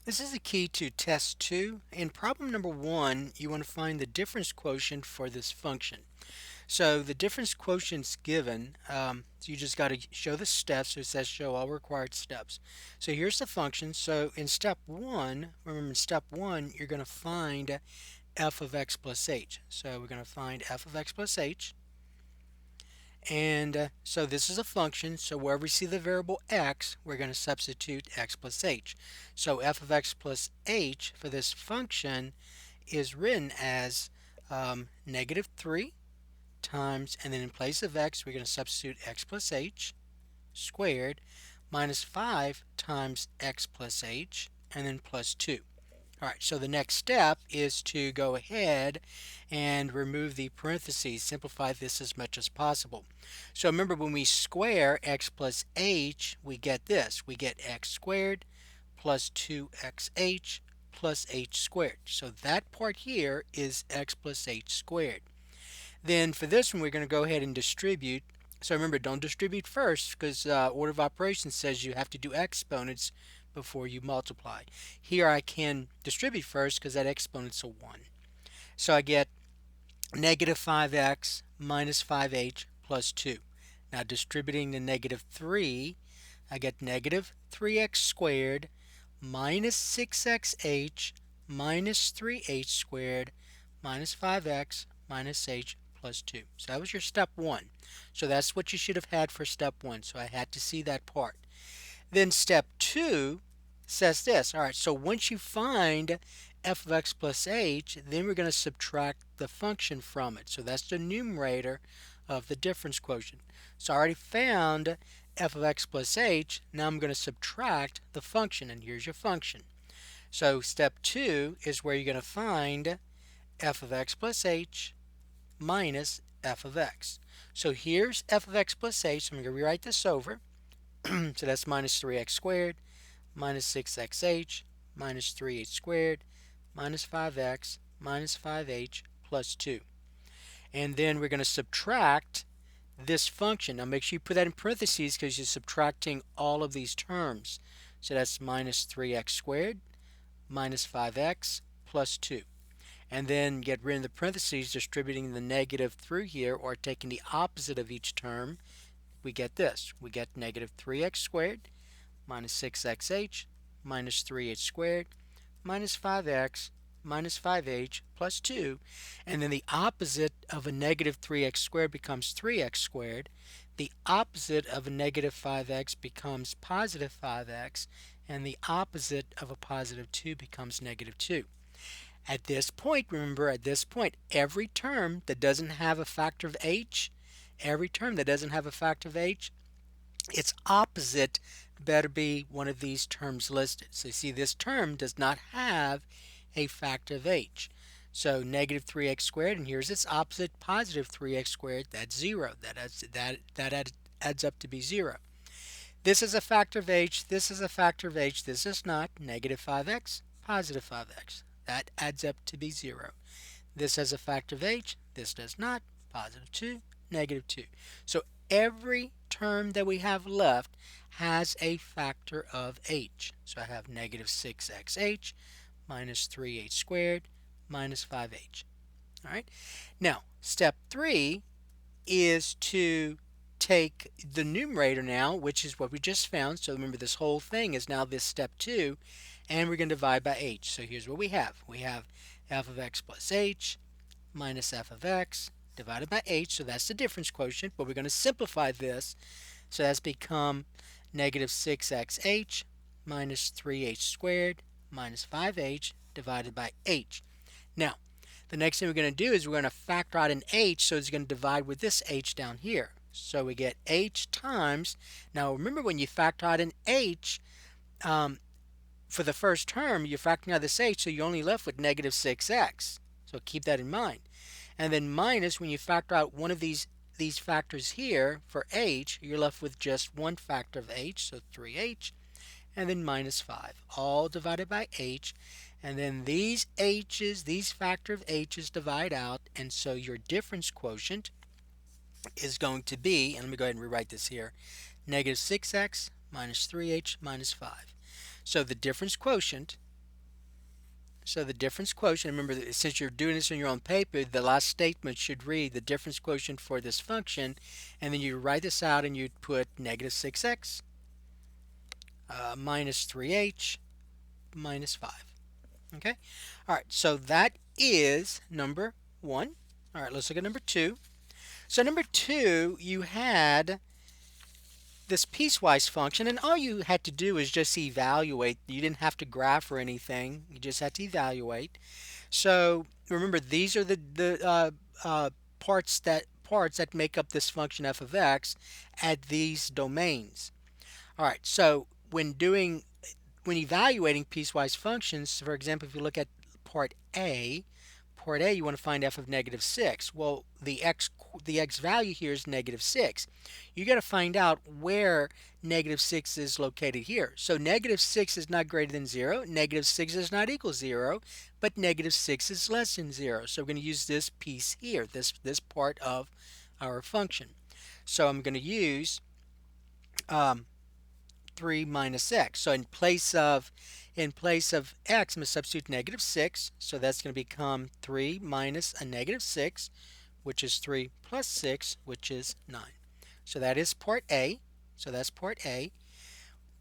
This is the key to test 2. In problem number 1, you want to find the difference quotient for this function. So the difference quotient's given, so you just got to show the steps. So it says show all required steps. So here's the function. So in step 1, remember in step 1, you're going to find f of x plus h. So we're going to find f of x plus h. And so this is a function, so wherever we see the variable x, we're going to substitute x plus h. So f of x plus h for this function is written as negative 3 times, and then in place of x, we're going to substitute x plus h squared minus 5 times x plus h, and then plus 2. Alright, so the next step is to go ahead and remove the parentheses, simplify this as much as possible. So remember, when we square x plus h, we get this. We get x squared plus 2xh plus h squared. So that part here is x plus h squared. Then for this one, we're going to go ahead and distribute. So remember, don't distribute first because order of operations says you have to do exponents before you multiply. Here I can distribute first because that exponent's a 1. So I get negative 5x minus 5h plus 2. Now distributing the negative 3, I get negative 3x squared minus 6xh minus 3h squared minus 5x minus h plus 2. So that was your step 1. So that's what you should have had for step 1. So I had to see that part. Then step 2 says this. All right, so once you find f of x plus h, then we're going to subtract the function from it. So that's the numerator of the difference quotient. So I already found f of x plus h. Now I'm going to subtract the function, and here's your function. So step 2 is where you're going to find f of x plus h minus f of x. So here's f of x plus h. So I'm going to rewrite this over. So that's minus 3x squared minus 6xh minus 3h squared minus 5x minus 5h plus 2. And then we're going to subtract this function. Now make sure you put that in parentheses because you're subtracting all of these terms. So that's minus 3x squared minus 5x plus 2. And then get rid of the parentheses, distributing the negative through here or taking the opposite of each term. We get this. We get negative 3x squared minus 6xh minus 3h squared minus 5x minus 5h plus 2. And then the opposite of a negative 3x squared becomes 3x squared. The opposite of a negative 5x becomes positive 5x. And the opposite of a positive 2 becomes negative 2. At this point, remember, at this point, every term that doesn't have a factor of h, its opposite better be one of these terms listed. So you see, this term does not have a factor of h. So negative 3x squared, and here's its opposite, positive 3x squared. That's 0. That adds up to be 0. This is a factor of h. This is a factor of h. This is not. Negative 5x, positive 5x. That adds up to be 0. This has a factor of h. This does not. Positive 2, negative 2. So every term that we have left has a factor of h. So I have negative 6xh minus 3h squared minus 5h. All right. Now, step 3 is to take the numerator now, which is what we just found. So remember, this whole thing is now this step 2, and we're going to divide by h. So here's what we have. We have f of x plus h minus f of x divided by h. So that's the difference quotient, but we're going to simplify this. So that's become negative 6xh minus 3h squared minus 5h divided by h. Now, the next thing we're going to do is we're going to factor out an h, so it's going to divide with this h down here. So we get h times, now remember, when you factor out an h, for the first term, you're factoring out this h, so you're only left with negative 6x. So keep that in mind. And then minus, when you factor out one of these factors here for h, you're left with just one factor of h, so 3h, and then minus 5, all divided by h. And then these h's, these factor of h's divide out, and so your difference quotient is going to be, and let me go ahead and rewrite this here, negative 6x minus 3h minus 5. So the difference quotient So the difference quotient, remember that since you're doing this in your own paper, the last statement should read the difference quotient for this function, and then you write this out and you'd put negative 6x minus 3h minus 5. Okay? All right, so that is number 1. All right, let's look at number 2. So number 2, you had this piecewise function, and all you had to do is just evaluate. You didn't have to graph or anything. You just had to evaluate. So remember, these are the parts that make up this function f of x at these domains. All right. So when evaluating piecewise functions, for example, if you look at part A, you want to find f of negative 6. Well, the x value here is negative 6. You got to find out where negative 6 is located here. So negative 6 is not greater than 0. Negative 6 is not equal to 0. But negative 6 is less than 0. So we're going to use this piece here, this part of our function. So I'm going to use 3 minus x. So in place of x, I'm going to substitute negative 6. So that's going to become 3 minus a negative 6, which is 3 plus 6, which is 9. So that is part A. So that's part A.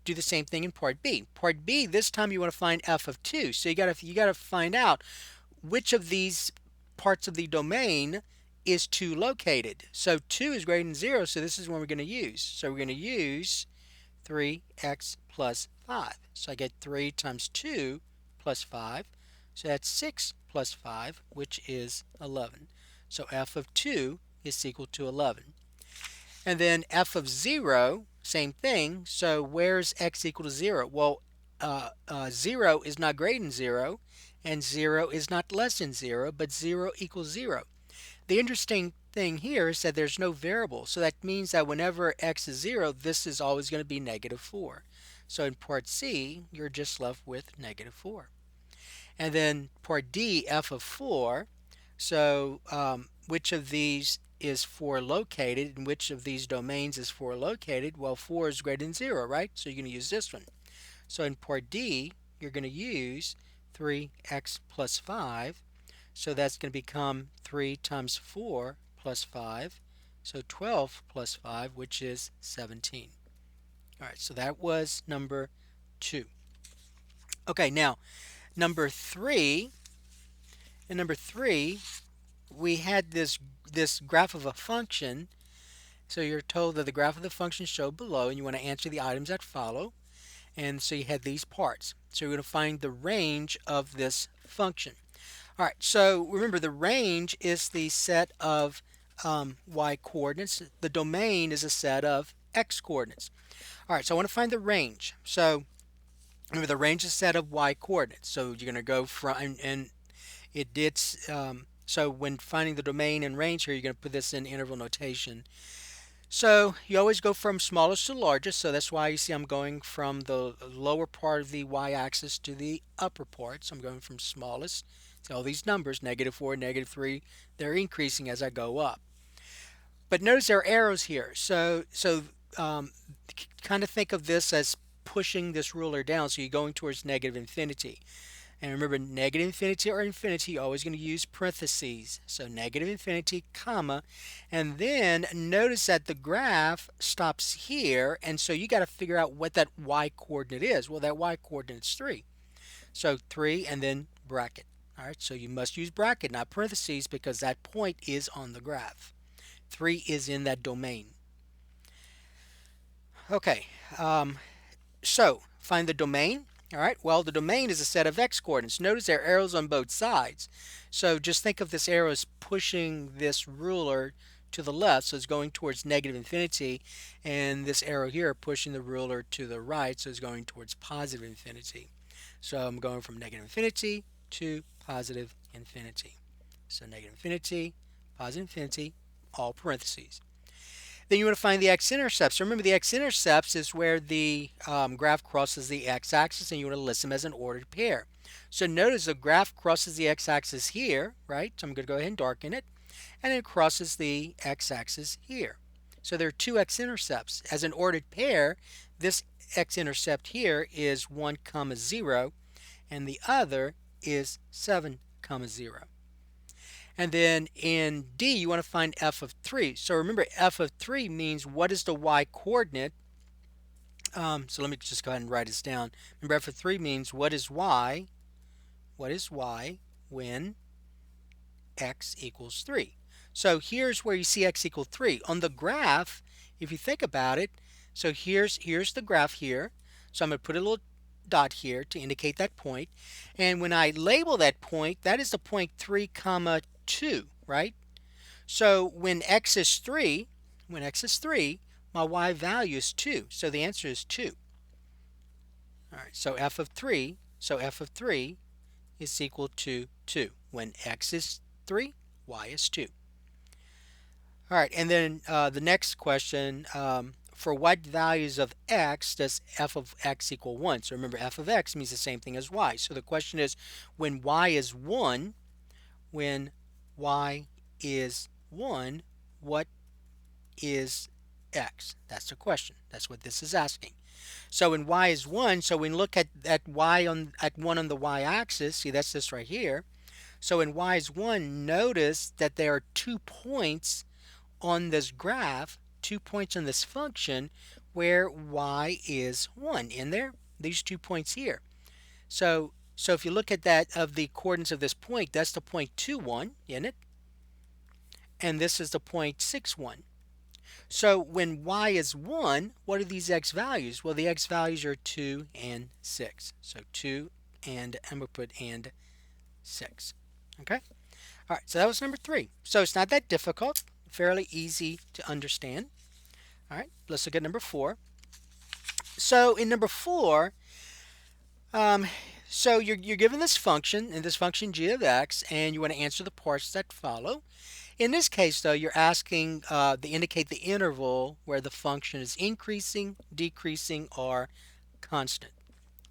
Do the same thing in part B. Part B, this time you want to find f of 2. So you got to find out which of these parts of the domain is 2 located. So 2 is greater than 0, so this is what we're going to use. So we're going to use 3x plus 5. So I get 3 times 2 plus 5. So that's 6 plus 5, which is 11. So f of 2 is equal to 11. And then f of 0, same thing. So where's x equal to 0? Well, 0 is not greater than 0, and 0 is not less than 0, but 0 equals 0. The interesting thing here is that there's no variable. So that means that whenever x is 0, this is always going to be negative 4. So in part C, you're just left with negative 4. And then part D, f of 4. So which of these is 4 located, and which of these domains is 4 located? Well, 4 is greater than 0, right? So you're going to use this one. So in part D, you're going to use 3x plus 5. So that's going to become 3 times 4 plus 5. So 12 plus 5, which is 17. All right, so that was number 2. Okay, now number 3. In number 3, we had this graph of a function. So you're told that the graph of the function shown below, and you want to answer the items that follow. And so you had these parts. So you're going to find the range of this function. All right, so remember the range is the set of y coordinates. The domain is a set of x coordinates. All right, so I want to find the range. So remember the range is a set of y coordinates. So you're going to go from, and it did, so when finding the domain and range here, you're going to put this in interval notation. So you always go from smallest to largest, so that's why you see I'm going from the lower part of the y-axis to the upper part. So I'm going from smallest. So all these numbers, negative 4, negative 3, they're increasing as I go up. But notice there are arrows here. So kind of think of this as pushing this ruler down. So you're going towards negative infinity. And remember, negative infinity or infinity, you're always going to use parentheses. So negative infinity, comma. And then notice that the graph stops here. And so you got to figure out what that y-coordinate is. Well, that y-coordinate is 3. So 3 and then bracket. All right, so you must use bracket, not parentheses, because that point is on the graph. 3 is in that domain. Okay, so find the domain. All right, well, the domain is a set of x coordinates. Notice there are arrows on both sides. So just think of this arrow as pushing this ruler to the left, so it's going towards negative infinity, and this arrow here pushing the ruler to the right, so it's going towards positive infinity. So I'm going from negative infinity to positive infinity. So negative infinity, positive infinity, all parentheses. Then you want to find the x-intercepts. Remember, the x-intercepts is where the graph crosses the x-axis, and you want to list them as an ordered pair. So notice the graph crosses the x-axis here, right? So I'm going to go ahead and darken it. And it crosses the x-axis here. So there are 2 x-intercepts. As an ordered pair, this x-intercept here is 1, 0, and the other is 7 comma 0. And then in D, you want to find f of 3. So remember, f of 3 means what is the y coordinate. So let me just go ahead and write this down. Remember, f of 3 means what is y when x equals 3. So here's where you see x equal 3. On the graph, if you think about it, so here's the graph here. So I'm going to put a little dot here to indicate that point. And when I label that point, that is the point 3 comma 2, right? So when x is 3, my y value is 2. So the answer is 2. All right, so f of 3 is equal to 2. When x is 3, y is 2. All right, and then the next question, for what values of x does f of x equal 1? So remember, f of x means the same thing as y. So the question is, when y is 1, what is x? That's the question. That's what this is asking. So when y is 1, so when we look at y at 1 on the y-axis, see that's this right here. So when y is 1, notice that there are 2 points on this graph, 2 points on this function where y is 1 in there, these 2 points here. So if you look at that of the coordinates of this point, that's the point 2, 1, isn't it? And this is the point 6, 1. So when y is 1, what are these x values? Well, the x values are 2 and 6. So 2 and I'm going to put and 6. Okay? All right, so that was number 3. So it's not that difficult, fairly easy to understand. All right, let's look at number 4. So in number 4, so you're given this function, and this function g of x, and you want to answer the parts that follow. In this case, though, you're asking to indicate the interval where the function is increasing, decreasing, or constant.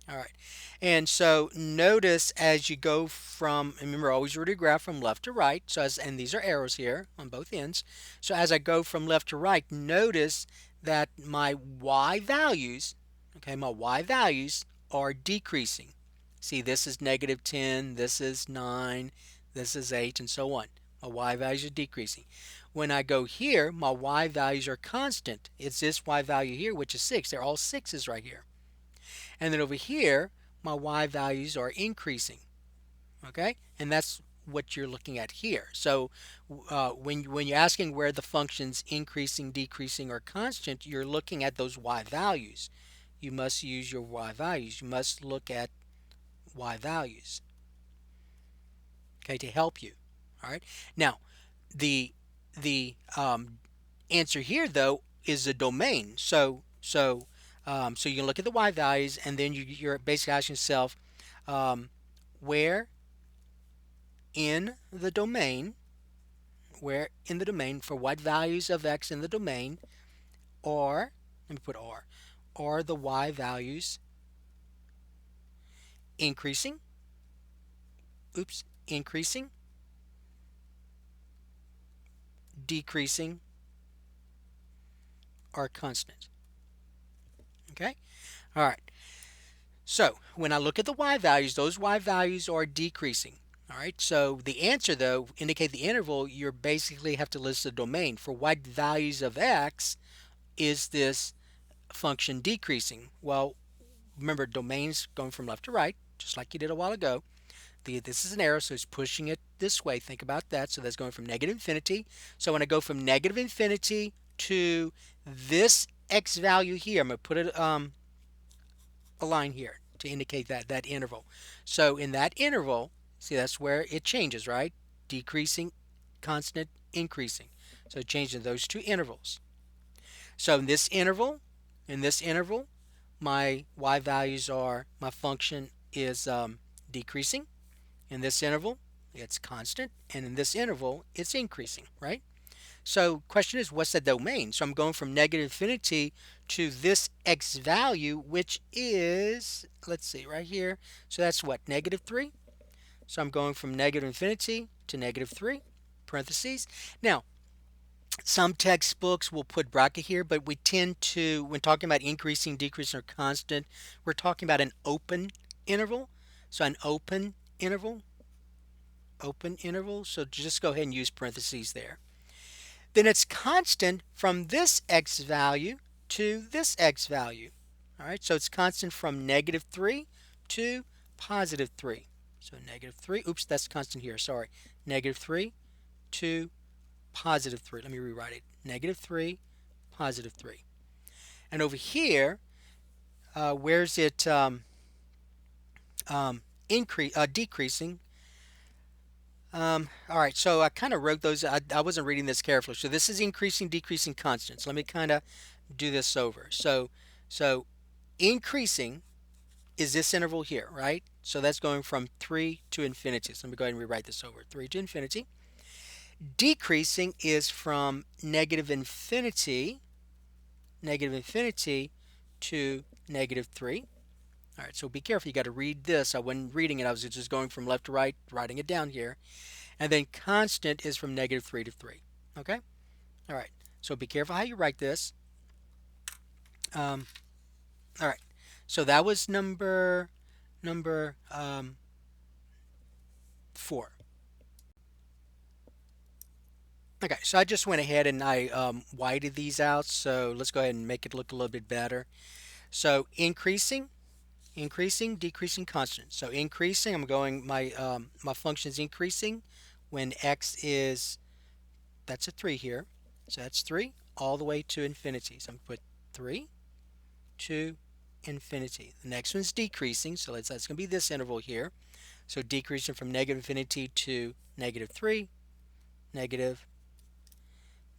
All right, and so notice as you go from, remember always read a graph from left to right, so and these are arrows here on both ends. So as I go from left to right, notice that my y values, okay, my y values are decreasing. See, this is -10, this is 9, this is 8, and so on. My y values are decreasing. When I go here, my y values are constant. It's this y value here, which is 6. They're all 6s right here. And then over here, my y values are increasing. Okay? And that's what you're looking at here. So when you're asking where the function's increasing, decreasing, or constant, you're looking at those y values. You must use your y values. You must look at y values, okay, to help you. All right. Now, the answer here though is the domain. So you can look at the y values, and then you're basically asking yourself, where in the domain, for what values of x in the domain are, let me put are the y values increasing, decreasing, or constant. Okay? All right. So when I look at the y values, those y values are decreasing. All right. So the answer, though, indicate the interval, you basically have to list the domain. For what values of x is this function decreasing? Well, remember, domain's going from left to right, just like you did a while ago. This is an arrow, so it's pushing it this way. Think about that. So that's going from -infinity. So when I go from -infinity to this x value here, I'm going to put it a line here to indicate that interval. So in that interval, see, that's where it changes, right? Decreasing, constant, increasing. So changing those two intervals. So in this interval, my y values are, my function is decreasing. In this interval, it's constant, and in this interval, it's increasing, right? So question is, what's the domain? So I'm going from -infinity to this x value, which is, let's see, right here. So that's what, -3? So I'm going from -infinity to -3, parentheses. Now, some textbooks will put bracket here, but we tend to, when talking about increasing, decreasing, or constant, we're talking about an open interval. So an open interval, so just go ahead and use parentheses there. Then it's constant from this x value to this x value. All right, so it's constant from -3 to +3. So -3, oops, that's constant here, sorry. -3 to +3. Let me rewrite it. -3, +3. And over here, where's it decreasing? All right, so I kind of wrote those. I wasn't reading this carefully. So this is increasing, decreasing constants. Let me kind of do this over. So increasing is this interval here, right? So that's going from 3 to infinity. So let me go ahead and rewrite this over. 3 to infinity. Decreasing is from -infinity to -3. All right, so be careful. You got to read this. I wasn't reading it. I was just going from left to right, writing it down here. And then constant is from -3 to 3. Okay? All right. So be careful how you write this. All right. So that was number 4. Okay, so I just went ahead and I whited these out. So let's go ahead and make it look a little bit better. So increasing, decreasing, constant. So increasing, I'm going, my function is increasing when x is, that's a 3 here. So that's 3 all the way to infinity. So I'm going to put 3 to infinity. The next one's decreasing, so that's going to be this interval here. So decreasing from -infinity to -3, negative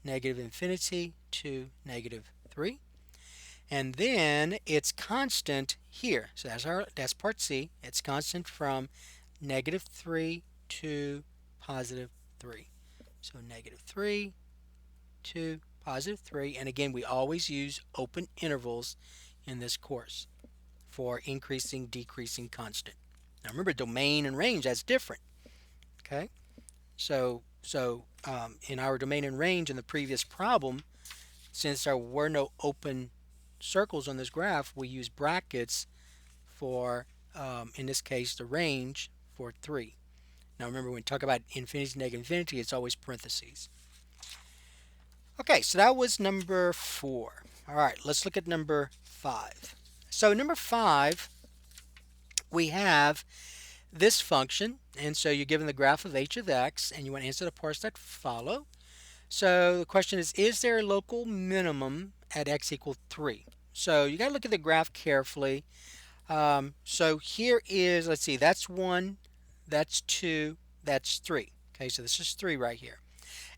infinity to -3. And then it's constant here. So that's part C. It's constant from -3 to +3. So -3 to +3. And again, we always use open intervals in this course for increasing, decreasing, constant. Now remember, domain and range, that's different. Okay? So in our domain and range in the previous problem, since there were no open circles on this graph, we use brackets for, in this case, the range for 3. Now remember, when we talk about infinity, negative infinity, it's always parentheses. Okay, so that was number 4. All right, let's look at number 5. So number 5, we have this function, and so you're given the graph of h of x, and you want to answer the parts that follow. So the question is there a local minimum at x equal 3? So you got to look at the graph carefully. So here is, let's see, that's 1, that's 2, that's 3. Okay, so this is 3 right here.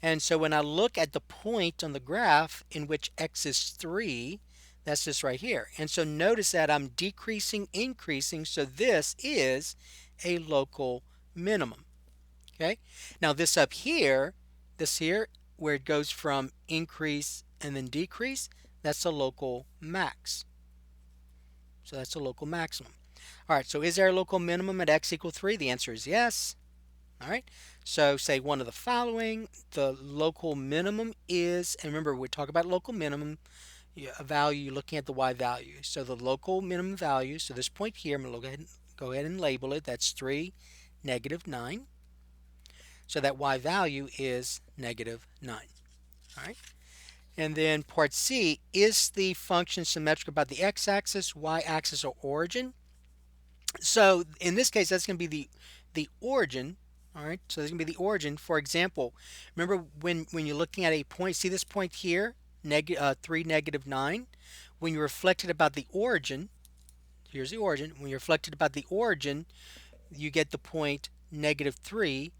And so when I look at the point on the graph in which x is 3, that's this right here. And so notice that I'm decreasing, increasing, so this is a local minimum. Okay, now this up here, this here, where it goes from increase and then decrease, that's a local max. So that's a local maximum. All right, so is there a local minimum at x equal 3? The answer is yes. All right, so say one of the following. The local minimum is, and remember, we talk about local minimum, a value, you're looking at the y value. So the local minimum value, so this point here, I'm going to go ahead and label it. That's 3, -9. So that y value is -9. All right. And then part C, is the function symmetric about the x-axis, y-axis, or origin? So in this case, that's going to be the origin. All right, so that's going to be the origin. For example, remember when you're looking at a point, see this point here, 3, -9? When you're reflected about the origin, here's the origin. When you're reflected about the origin, you get the point -3,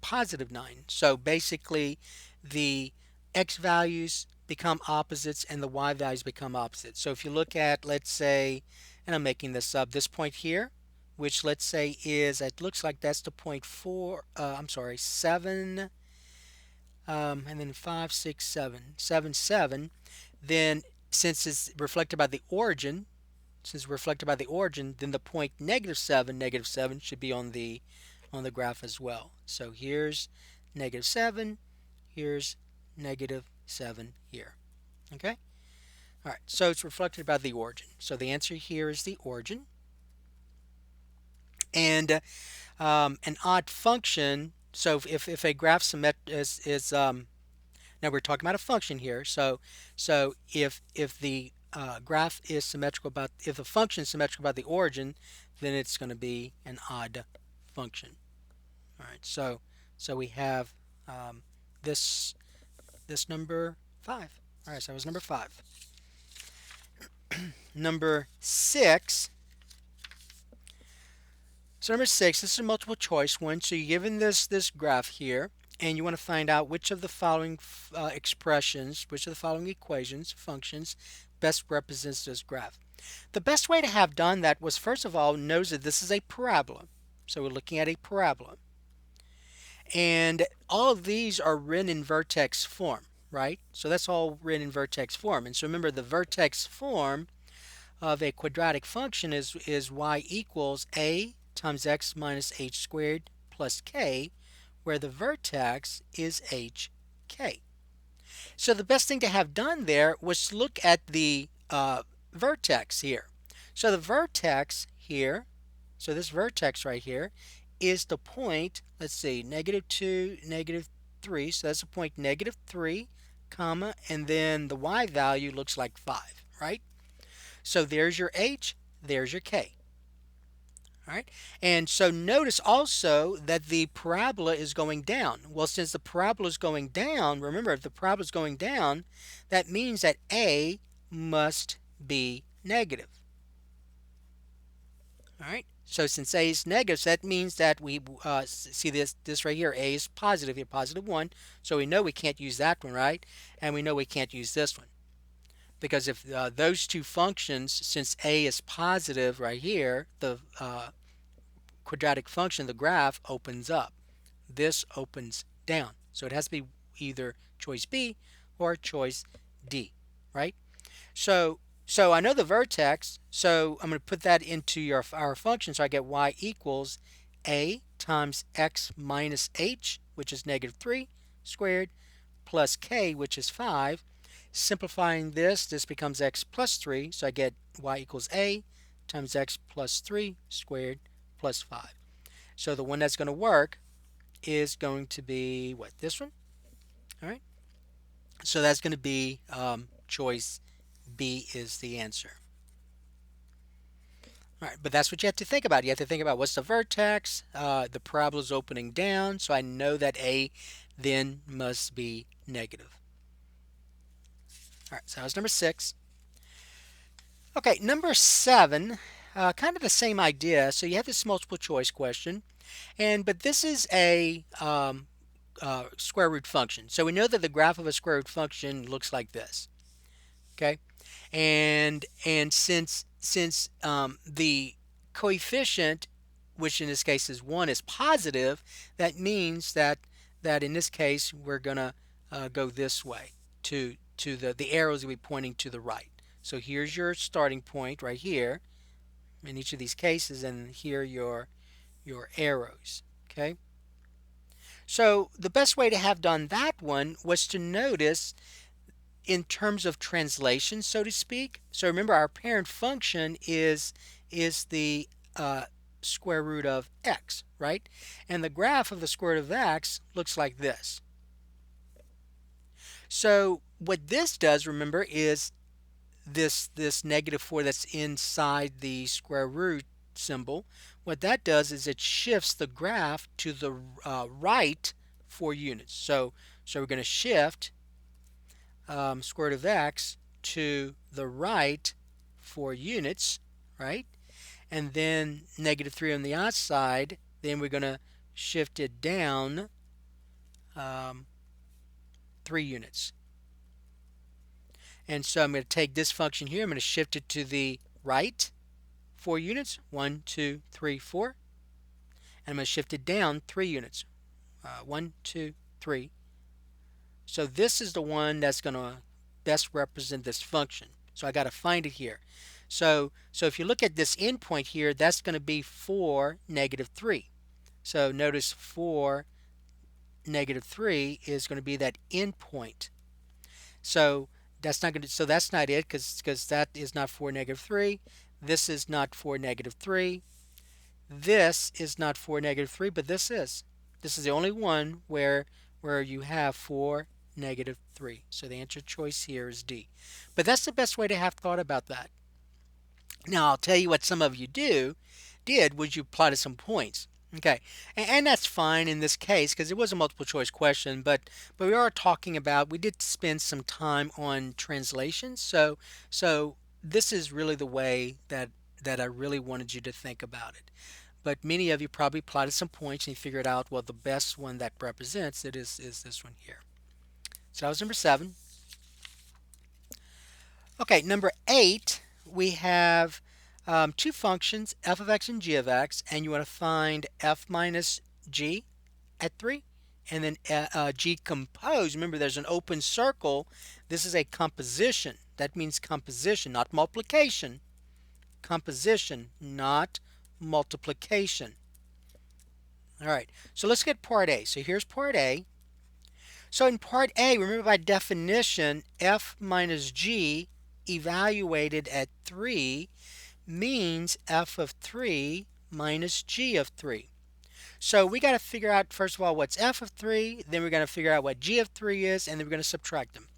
+9. So basically, the x values become opposites and the y values become opposites. So if you look at, let's say, and I'm making this up, this point here, which let's say is, it looks like that's the point 7, and then 5, 6, 7, 7, 7. Then since it's reflected by the origin, then the point -7 should be on the graph as well. So here's -7, here's -7 here. Okay? All right, so it's reflected by the origin. So the answer here is the origin. And an odd function, so if a graph is now we're talking about a function here, so if the graph is symmetrical about, if the function is symmetrical about the origin, then it's going to be an odd function. All right, so we have this number 5. All right, so that was number 5. Number 6. So number 6, this is a multiple choice one. So you're given this graph here, and you want to find out which of the following expressions, which of the following equations, functions, best represents this graph. The best way to have done that was, first of all, notice that this is a parabola. So we're looking at a parabola. And all of these are written in vertex form, right? So that's all written in vertex form. And so remember, the vertex form of a quadratic function is y equals a times x minus h squared plus k, where the vertex is hk. So the best thing to have done there was to look at the vertex here. So the vertex here, so this vertex right here, is the point, let's see, -2, -3, so that's the point -3, comma, and then the y value looks like 5, right? So there's your h, there's your k. All right, and so notice also that the parabola is going down. Well, since the parabola is going down, remember, if the parabola is going down, that means that a must be negative. All right, so since a is negative, so that means that we see this right here, a is positive here, +1, so we know we can't use that one, right? And we know we can't use this one. Because if those two functions, since a is positive right here, the quadratic function, the graph, opens up. This opens down. So it has to be either choice B or choice D, right? So I know the vertex, so I'm going to put that into our function. So I get y equals a times x minus h, which is -3 squared, plus k, which is 5. Simplifying this becomes x plus 3, so I get y equals a times x plus 3 squared plus 5. So the one that's going to work is going to be, what, this one? All right. So that's going to be choice B is the answer. All right, but that's what you have to think about. You have to think about what's the vertex, the parabola is opening down, so I know that a then must be negative. All right, so that was number 6. Okay, number 7, kind of the same idea. So you have this multiple choice question, but this is a square root function. So we know that the graph of a square root function looks like this. Okay, and since the coefficient, which in this case is 1, is positive, that means that in this case we're gonna go this way to the arrows will be pointing to the right. So here's your starting point right here in each of these cases, and here your arrows. Okay. So the best way to have done that one was to notice in terms of translation, so to speak. So remember, our parent function is the square root of x, right? And the graph of the square root of x looks like this. So what this does, remember, is this -4 that's inside the square root symbol. What that does is it shifts the graph to the right 4 units. So we're going to shift square root of x to the right 4 units, right? And then -3 on the outside, then we're going to shift it down 3 units. And so I'm going to take this function here, I'm going to shift it to the right 4 units, 1, 2, 3, 4. And I'm going to shift it down 3 units, 1, 2, 3. So this is the one that's going to best represent this function. So I got to find it here. So if you look at this endpoint here, that's going to be 4, -3. So notice 4, -3 is going to be that endpoint. So that's not it, because that is not 4, -3. This is not 4, -3. This is not 4, negative 3, but this is. This is the only one where you have 4, negative 3. So the answer choice here is D. But that's the best way to have thought about that. Now I'll tell you what some of you did was you plotted some points. Okay, and that's fine in this case because it was a multiple choice question, but we are talking about, we did spend some time on translation, so this is really the way that I really wanted you to think about it. But many of you probably plotted some points and you figured out, well, the best one that represents it is this one here. So that was number 7. Okay, number 8, we have two functions, f of x and g of x, and you want to find f minus g at 3, and then g composed. Remember, there's an open circle. This is a composition. That means composition, not multiplication. Composition, not multiplication. All right, so let's get part A. So here's part A. So in part A, remember by definition, f minus g evaluated at 3 means f of 3 minus g of 3. So we got to figure out, first of all, what's f of 3, then we're going to figure out what g of 3 is, and then we're going to subtract them.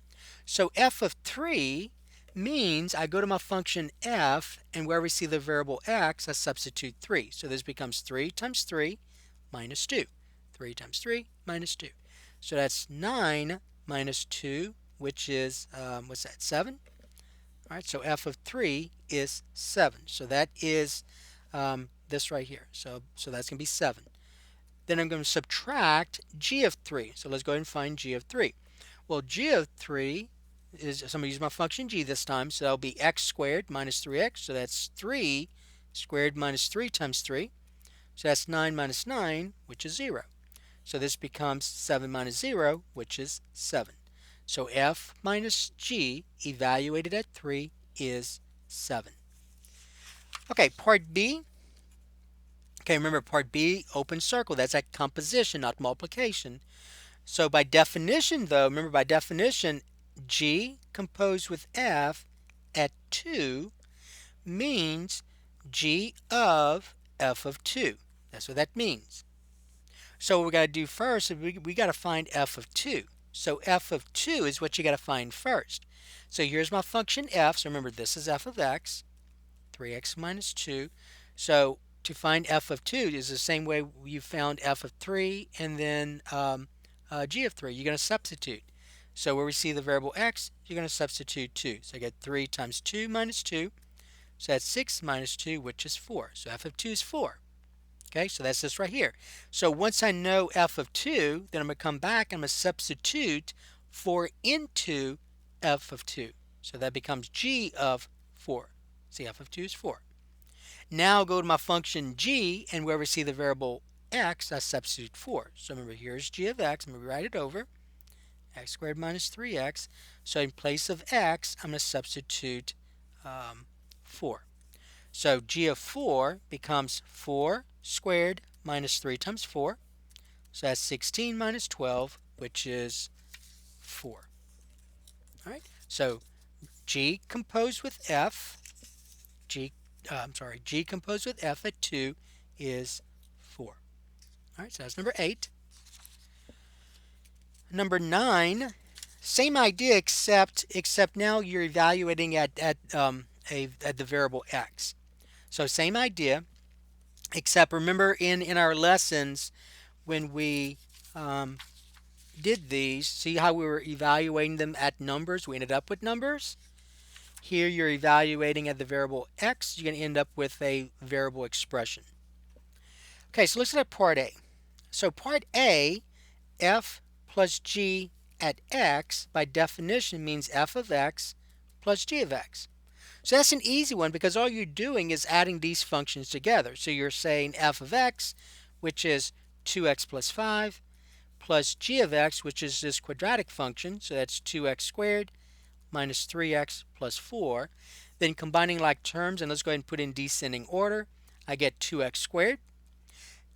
So f of 3 means I go to my function f, and where we see the variable x, I substitute 3. So this becomes 3 times 3 minus 2. 3 times 3 minus 2. So that's 9 minus 2, which is, what's that, 7? All right, so f of 3 is 7. So that is this right here. So that's going to be 7. Then I'm going to subtract g of 3. So let's go ahead and find g of 3. Well, g of 3 is, so I'm going to use my function g this time. So that'll be x squared minus 3x. So that's 3 squared minus 3 times 3. So that's 9 minus 9, which is 0. So this becomes 7 minus 0, which is 7. So f minus g evaluated at 3 is 7. Okay, part B. Okay, remember part B, open circle. That's a composition, not multiplication. So by definition, though, remember by definition, g composed with f at 2 means g of f of 2. That's what that means. So what we got to do first is we got to find f of 2. So f of 2 is what you got to find first. So here's my function f. So remember, this is f of x, 3x minus 2. So to find f of 2 is the same way you found f of 3 and then g of 3. You're going to substitute. So where we see the variable x, you're going to substitute 2. So I get 3 times 2 minus 2. So that's 6 minus 2, which is 4. So f of 2 is 4. Okay, so that's this right here. So once I know f of 2, then I'm going to come back and I'm going to substitute 4 into f of 2. So that becomes g of 4. See, f of 2 is 4. Now go to my function g, and where we see the variable x, I substitute 4. So remember, here's g of x. I'm going to write it over. X squared minus 3x. So in place of x, I'm going to substitute 4. So g of 4 becomes 4 squared minus 3 times 4. So that's 16 minus 12, which is 4. All right. So g composed with f, g composed with f at 2 is 4. All right. So that's number 8. Number 9, same idea except now you're evaluating at the variable x. So same idea, except remember in our lessons when we did these, see how we were evaluating them at numbers? We ended up with numbers. Here you're evaluating at the variable x. You're going to end up with a variable expression. Okay, so let's look at part A. So part A, f plus g at x by definition means f of x plus g of x. So that's an easy one because all you're doing is adding these functions together. So you're saying f of x, which is 2x plus 5, plus g of x, which is this quadratic function. So that's 2x squared minus 3x plus 4. Then combining like terms, and let's go ahead and put in descending order, I get 2x squared.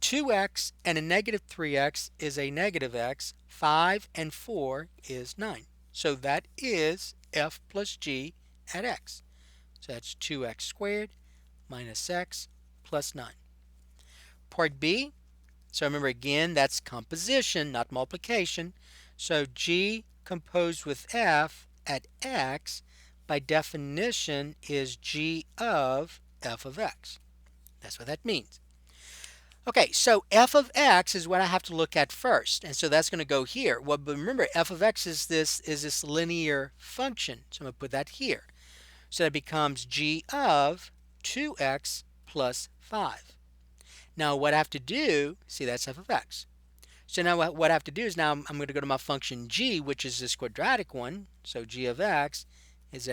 2x and a negative 3x is a negative x. 5 and 4 is 9. So that is f plus g at x. So that's 2x squared minus x plus 9. part B, so remember again, that's composition, not multiplication. So G composed with F at X, by definition, is G of F of X. That's what that means. Okay, so F of X is what I have to look at first, and so that's going to go here. Well, but remember, F of X is this linear function, so I'm going to put that here. So that becomes G of 2x plus 5. Now what I have to do, see, that's F of X. So now what I have to do is now I'm going to go to my function G, which is this quadratic one. So G of X is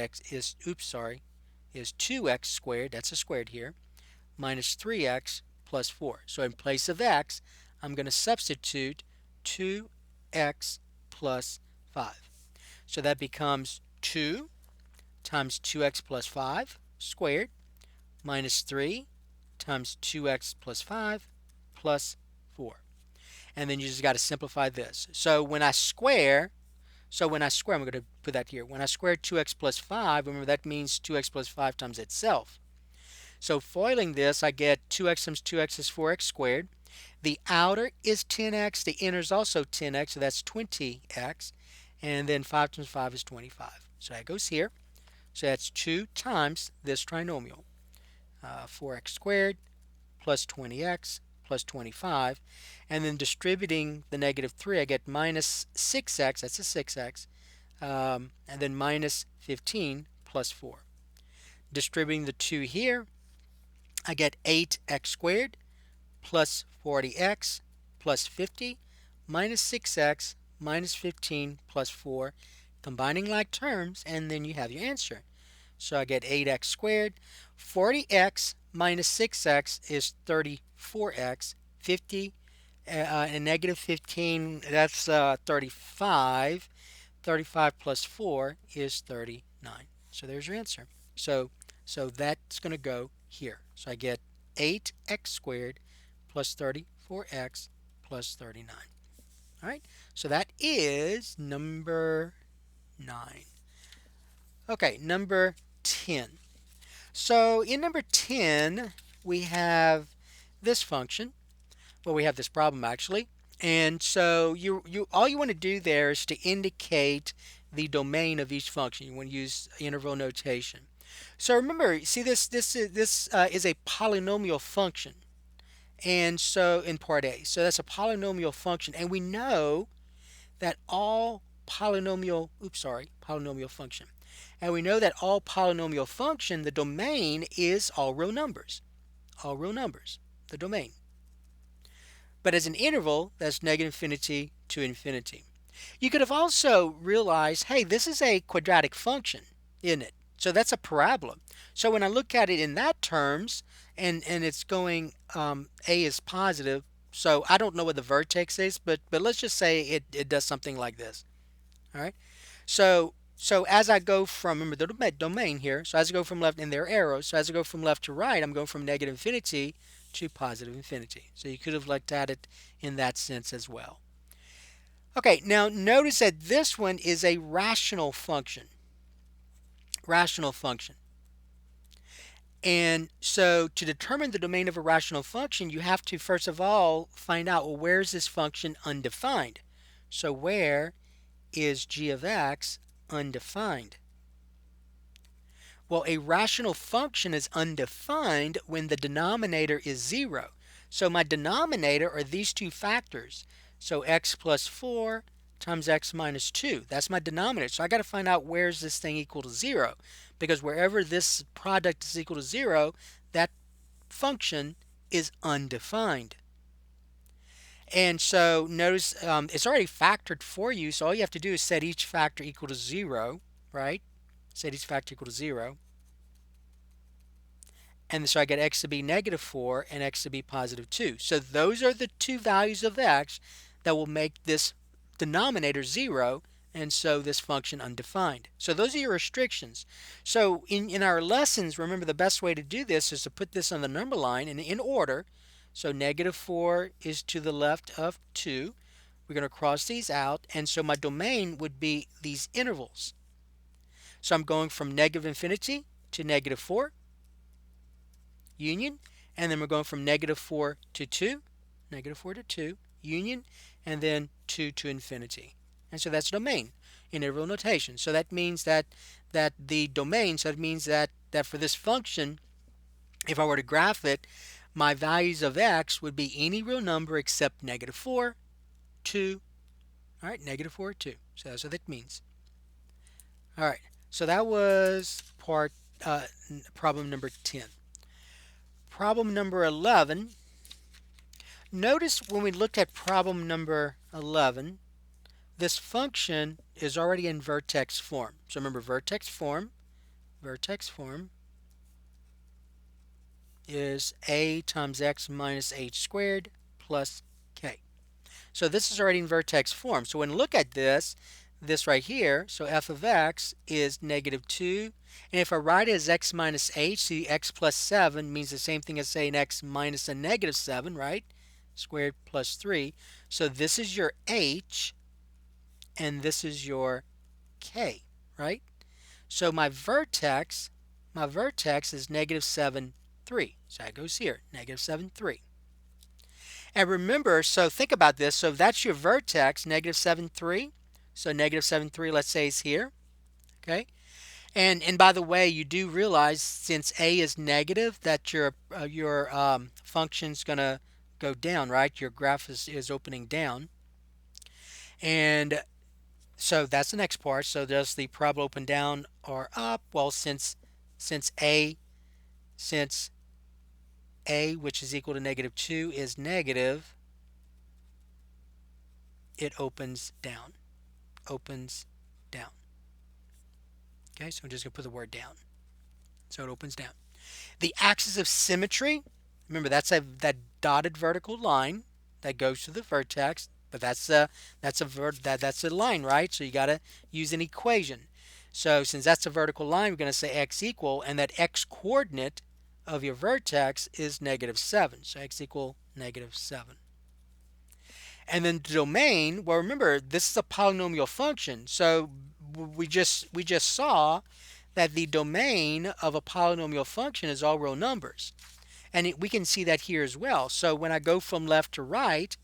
2x squared, that's a squared here, minus 3x plus 4. So in place of x, I'm going to substitute 2x plus 5. So that becomes 2 times 2x plus 5 squared minus 3 times 2x plus 5 plus 4. And then you just got to simplify this. So when I square, I'm going to put that here. When I square 2x plus 5, remember that means 2x plus 5 times itself. So foiling this, I get 2x times 2x is 4x squared. The outer is 10x. The inner is also 10x, so that's 20x. And then 5 times 5 is 25. So that goes here. So that's 2 times this trinomial. 4x squared plus 20x plus 25. And then distributing the negative 3, I get minus 6x, that's a 6x. And then minus 15 plus 4. Distributing the 2 here, I get 8x squared plus 40x plus 50 minus 6x minus 15 plus 4, combining like terms, and then you have your answer. So I get 8x squared. 40x minus 6x is 34x. 50 and negative 15, that's 35. 35 plus 4 is 39. So there's your answer. So that's going to go here. So I get 8x squared plus 34x plus 39. All right, so that is number 9. Okay, number 10. So in number 10, we have this function. Well, we have this problem actually. And so all you want to do there is to indicate the domain of each function. You want to use interval notation. So remember, see this is a polynomial function. And so in part A, so that's a polynomial function, and we know that all polynomial function. And we know that all polynomial function, the domain is all real numbers. All real numbers, the domain. But as an interval, that's negative infinity to infinity. You could have also realized, hey, this is a quadratic function, isn't it? So that's a parabola. So when I look at it in that terms, and it's going, A is positive, so I don't know what the vertex is, but let's just say it does something like this. All right. So as I go from, remember the domain here, so as I go from left, and there are arrows, so as I go from left to right, I'm going from negative infinity to positive infinity. So you could have looked at it in that sense as well. Okay, now notice that this one is a rational function. Rational function. And so to determine the domain of a rational function, you have to first of all find out, well, where is this function undefined? So where is g of x undefined? Well, a rational function is undefined when the denominator is 0. So my denominator are these two factors. So x plus 4 times x minus 2. That's my denominator. So I got to find out where is this thing equal to 0. Because wherever this product is equal to 0, that function is undefined. And so notice it's already factored for you. So all you have to do is set each factor equal to 0, right? Set each factor equal to 0. And so I get x to be negative 4 and x to be positive 2. So those are the two values of x that will make this denominator 0, and so this function undefined. So those are your restrictions. So in our lessons, remember the best way to do this is to put this on the number line and in order. So negative 4 is to the left of 2. We're going to cross these out, and so my domain would be these intervals. So I'm going from negative infinity to negative 4, union, and then we're going from -4 to 2, -4 to 2, union, and then 2 to infinity. And so that's domain in interval notation. So that means that the domain, so that means that for this function, if I were to graph it, my values of x would be any real number except -4, 2, all right, -4, 2. So that's what that means. All right, so that was problem number 10. Problem number 11. Notice when we looked at problem number 11, this function is already in vertex form. So remember, vertex form is a times x minus h squared plus k. So this is already in vertex form. So when we look at this right here, so f of x is -2. And if I write it as x minus h, see x plus 7 means the same thing as saying x minus a -7, right? Squared plus 3. So this is your h, and this is your k, right? So my vertex is -7, 3. So that goes here, -7, 3. And remember, so think about this. So that's your vertex, -7, 3. So -7, 3, let's say, is here. Okay. And by the way, you do realize since a is negative that your function's going to go down, right? Your graph is opening down. And so that's the next part. So does the parabola open down or up? Well, since a, which is equal to -2, is negative, it opens down. Okay, so I'm just going to put the word down. So it opens down. The axis of symmetry, remember that's that dotted vertical line that goes to the vertex, but that's a line, right? So you got to use an equation. So since that's a vertical line, we're going to say x equal, and that x coordinate of your vertex is -7. So x equal -7. And then the domain, well, remember, this is a polynomial function. So we just saw that the domain of a polynomial function is all real numbers. And we can see that here as well. So when I go from left to right,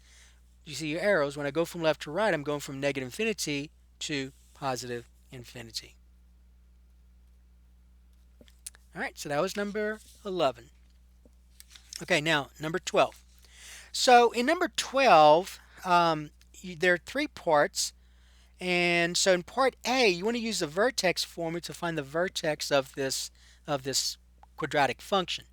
you see your arrows. When I go from left to right, I'm going from -infinity to +infinity. All right, so that was number 11. Okay, now number 12. So in number 12, there are 3 parts. And so in part A, you want to use the vertex formula to find the vertex of this quadratic function.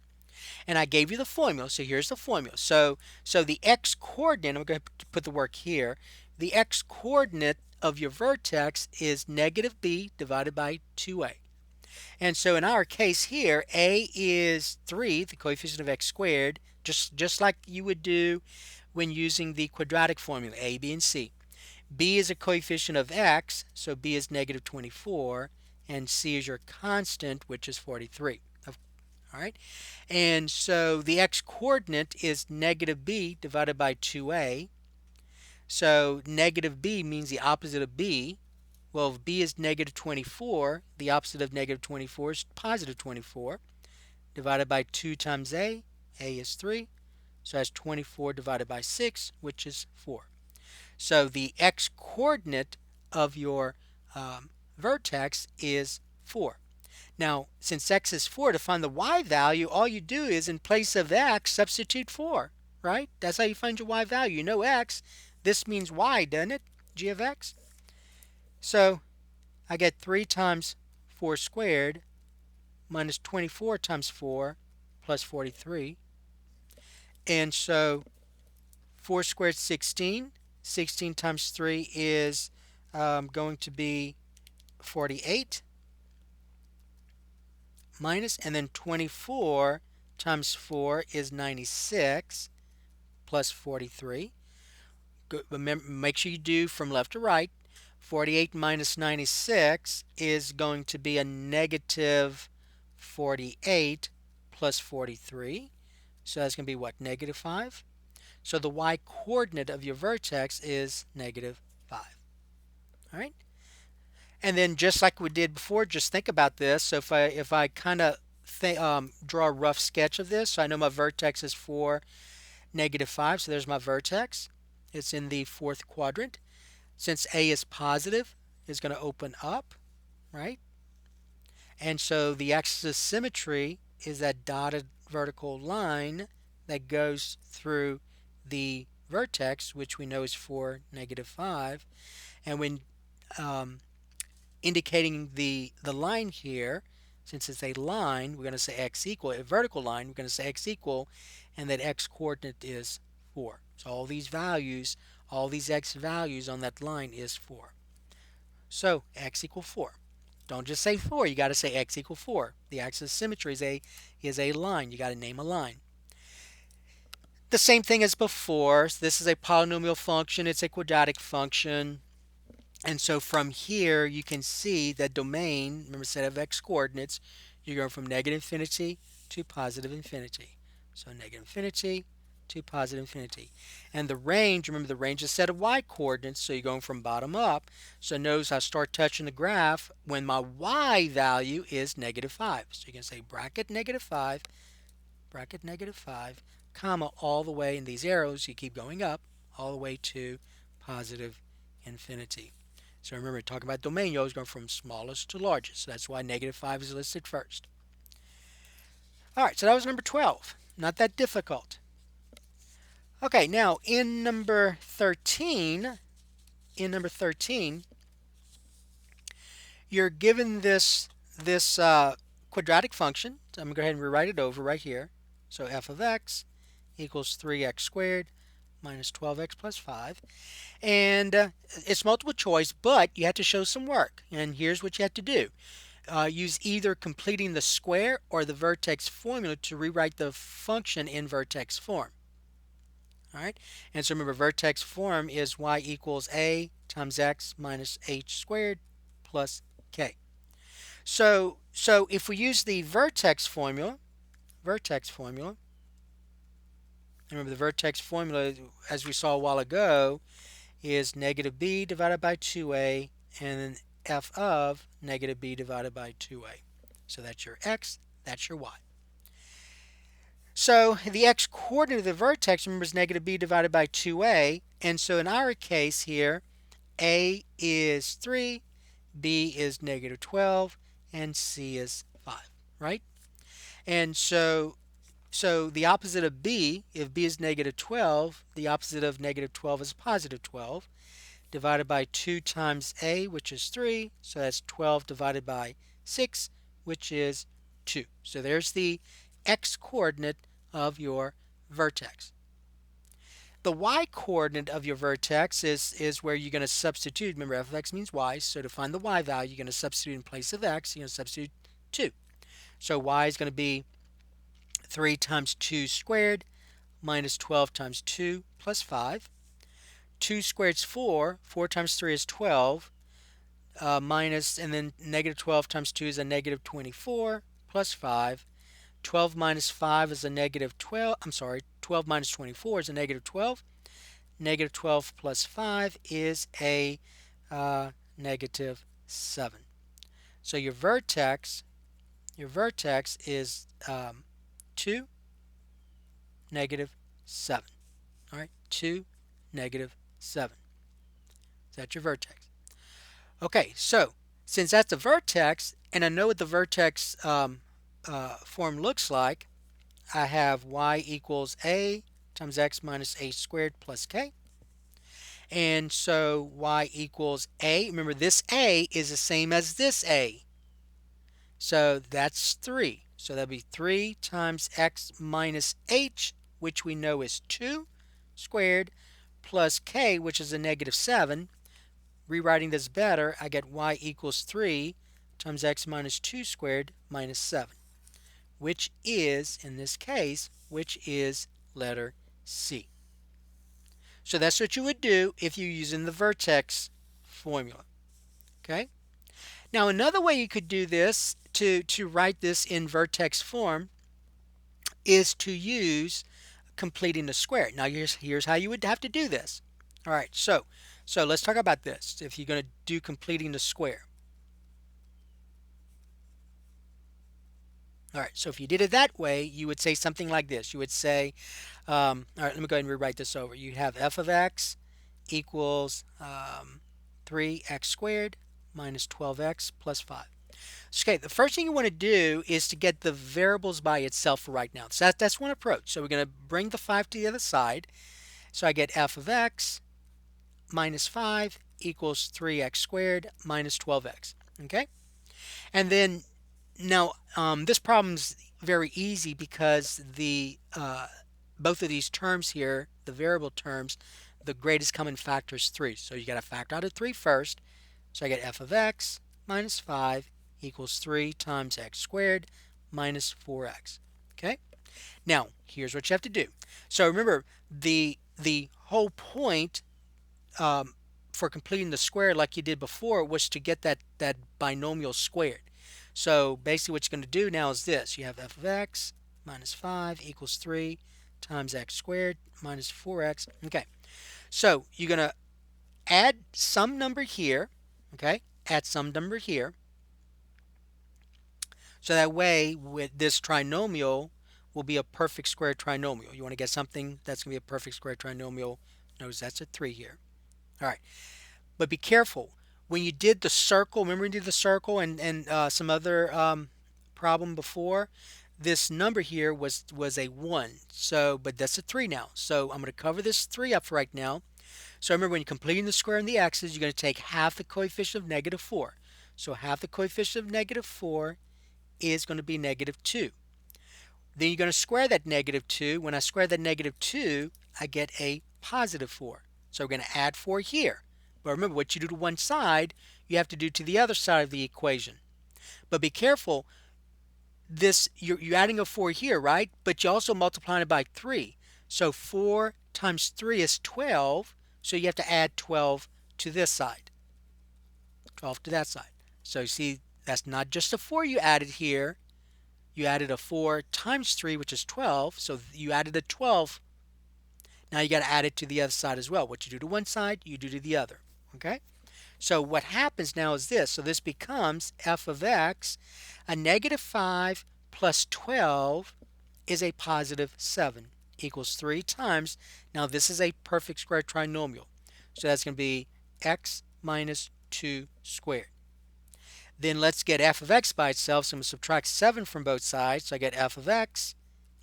And I gave you the formula, so here's the formula. So the x coordinate, I'm going to put the work here, the x coordinate of your vertex is -b divided by 2a. And so in our case here, a is 3, the coefficient of x squared, just like you would do when using the quadratic formula, a, b, and c. B is a coefficient of x, so b is -24, and c is your constant, which is 43. All right, and so the x coordinate is -b divided by 2a. So -b means the opposite of b. Well, if b is -24, the opposite of -24 is +24, divided by 2 times a is 3. So that's 24 divided by 6, which is 4. So the x coordinate of your vertex is 4. Now, since x is 4, to find the y value, all you do is in place of x, substitute 4, right? That's how you find your y value. You know x. This means y, doesn't it? G of x. So I get 3 times 4 squared minus 24 times 4 plus 43. And so 4 squared is 16. 16 times 3 is going to be 48. Minus, and then 24 times 4 is 96 plus 43. Remember, make sure you do from left to right. 48 minus 96 is going to be a -48 plus 43. So that's going to be what? -5. So the y coordinate of your vertex is -5. All right. And then just like we did before, just think about this. So if I kind of draw a rough sketch of this. So I know my vertex is 4, -5. So there's my vertex. It's in the fourth quadrant. Since A is positive, it's going to open up, right? And so the axis of symmetry is that dotted vertical line that goes through the vertex, which we know is 4, -5. And when indicating the line here, since it's a line, we're going to say x equal, a vertical line, we're going to say x equal, and that x coordinate is 4. So all these values, all these x values on that line is 4. So x equal 4. Don't just say 4, you got to say x equal 4. The axis of symmetry is a line. You got to name a line. The same thing as before. This is a polynomial function. It's a quadratic function. And so from here, you can see that domain, remember, set of x coordinates, you're going from -infinity to +infinity. So -infinity to +infinity. And the range, remember, the range is a set of y coordinates, so you're going from bottom up. So notice I start touching the graph when my y value is -5. So you can say bracket -5, comma, all the way in these arrows, you keep going up, all the way to +infinity. So remember, talking about domain, you're always going from smallest to largest. So that's why -5 is listed first. All right, so that was number 12. Not that difficult. Okay, now in number 13, you're given this quadratic function. So I'm going to go ahead and rewrite it over right here. So f of x equals 3x squared minus 12x plus 5. And it's multiple choice, but you have to show some work. And here's what you have to do. Use either completing the square or the vertex formula to rewrite the function in vertex form. All right, and so remember, vertex form is y equals a times x minus h squared plus k. So if we use the vertex formula, remember the vertex formula, as we saw a while ago, is -b divided by 2a, and then f of -b divided by 2a. So that's your x, that's your y. So the x coordinate of the vertex, remember, is -b divided by 2a, and so in our case here, a is 3, b is -12, and c is 5, right? And so the opposite of b, if b is -12, the opposite of -12 is +12, divided by 2 times a, which is 3, so that's 12 divided by 6, which is 2. So there's the x coordinate of your vertex. The y coordinate of your vertex is where you're going to substitute. Remember, f of x means y, so to find the y value, you're going to substitute in place of x, you're going to substitute 2. So y is going to be 3 times 2 squared minus 12 times 2 plus 5. 2 squared is 4. 4 times 3 is 12. Minus, and then -12 times 2 is a -24 plus 5. 12 minus 5 is a -12. I'm sorry, 12 minus 24 is a -12. -12 plus 5 is a -7. So your vertex is 2, -7. All right, 2, -7. That's your vertex. Okay, so since that's the vertex, and I know what the vertex form looks like, I have y equals a times x minus h squared plus k. And so y equals a. Remember, this a is the same as this a. So that's 3. So that'll be 3 times x minus h, which we know is 2 squared, plus k, which is a -7. Rewriting this better, I get y equals 3 times x minus 2 squared minus 7, which is, in this case, which is letter C. So that's what you would do if you're using the vertex formula. Okay? Now another way you could do this, to write this in vertex form, is to use completing the square. Now here's how you would have to do this. All right, so let's talk about this. If you're going to do completing the square. All right, so if you did it that way, you would say something like this. You would say, all right, let me go ahead and rewrite this over. You have f of x equals 3x squared minus 12x plus 5. Okay, the first thing you want to do is to get the variables by itself for right now. So that's one approach. So we're going to bring the 5 to the other side. So I get f of x minus 5 equals 3x squared minus 12x. Okay? And then now this problem's very easy because the both of these terms here, the variable terms, the greatest common factor is 3. So you got to factor out a 3 first. So I get f of x minus 5 equals 3 times x squared minus 4x. Okay? Now, here's what you have to do. So remember, the whole point for completing the square like you did before was to get that binomial squared. So basically what you're going to do now is this. You have f of x minus 5 equals 3 times x squared minus 4x. Okay, so you're going to add some number here. Okay, add some number here. So that way, with this trinomial will be a perfect square trinomial. You want to get something that's going to be a perfect square trinomial. Notice that's a 3 here. All right, but be careful. When you did the circle, remember you did the circle and some other problem before? This number here was a 1. So, but that's a 3 now. So I'm going to cover this 3 up right now. So remember, when you're completing the square and the x's, you're going to take half the coefficient of negative 4. So half the coefficient of negative 4 is going to be negative 2. Then you're going to square that negative 2. When I square that negative 2, I get a positive 4. So we're going to add 4 here. But remember, what you do to one side, you have to do to the other side of the equation. But be careful, this you're adding a 4 here, right? But you're also multiplying it by 3. So 4 times 3 is 12. So you have to add 12 to this side, 12 to that side. So you see, that's not just a 4 you added here. You added a 4 times 3, which is 12. So you added a 12. Now you got to add it to the other side as well. What you do to one side, you do to the other. Okay? So what happens now is this. So this becomes f of x. A negative 5 plus 12 is a positive 7 equals 3 times. Now this is a perfect square trinomial. So that's going to be x minus 2 squared. Then let's get f of x by itself. So I'm going to subtract 7 from both sides. So I get f of x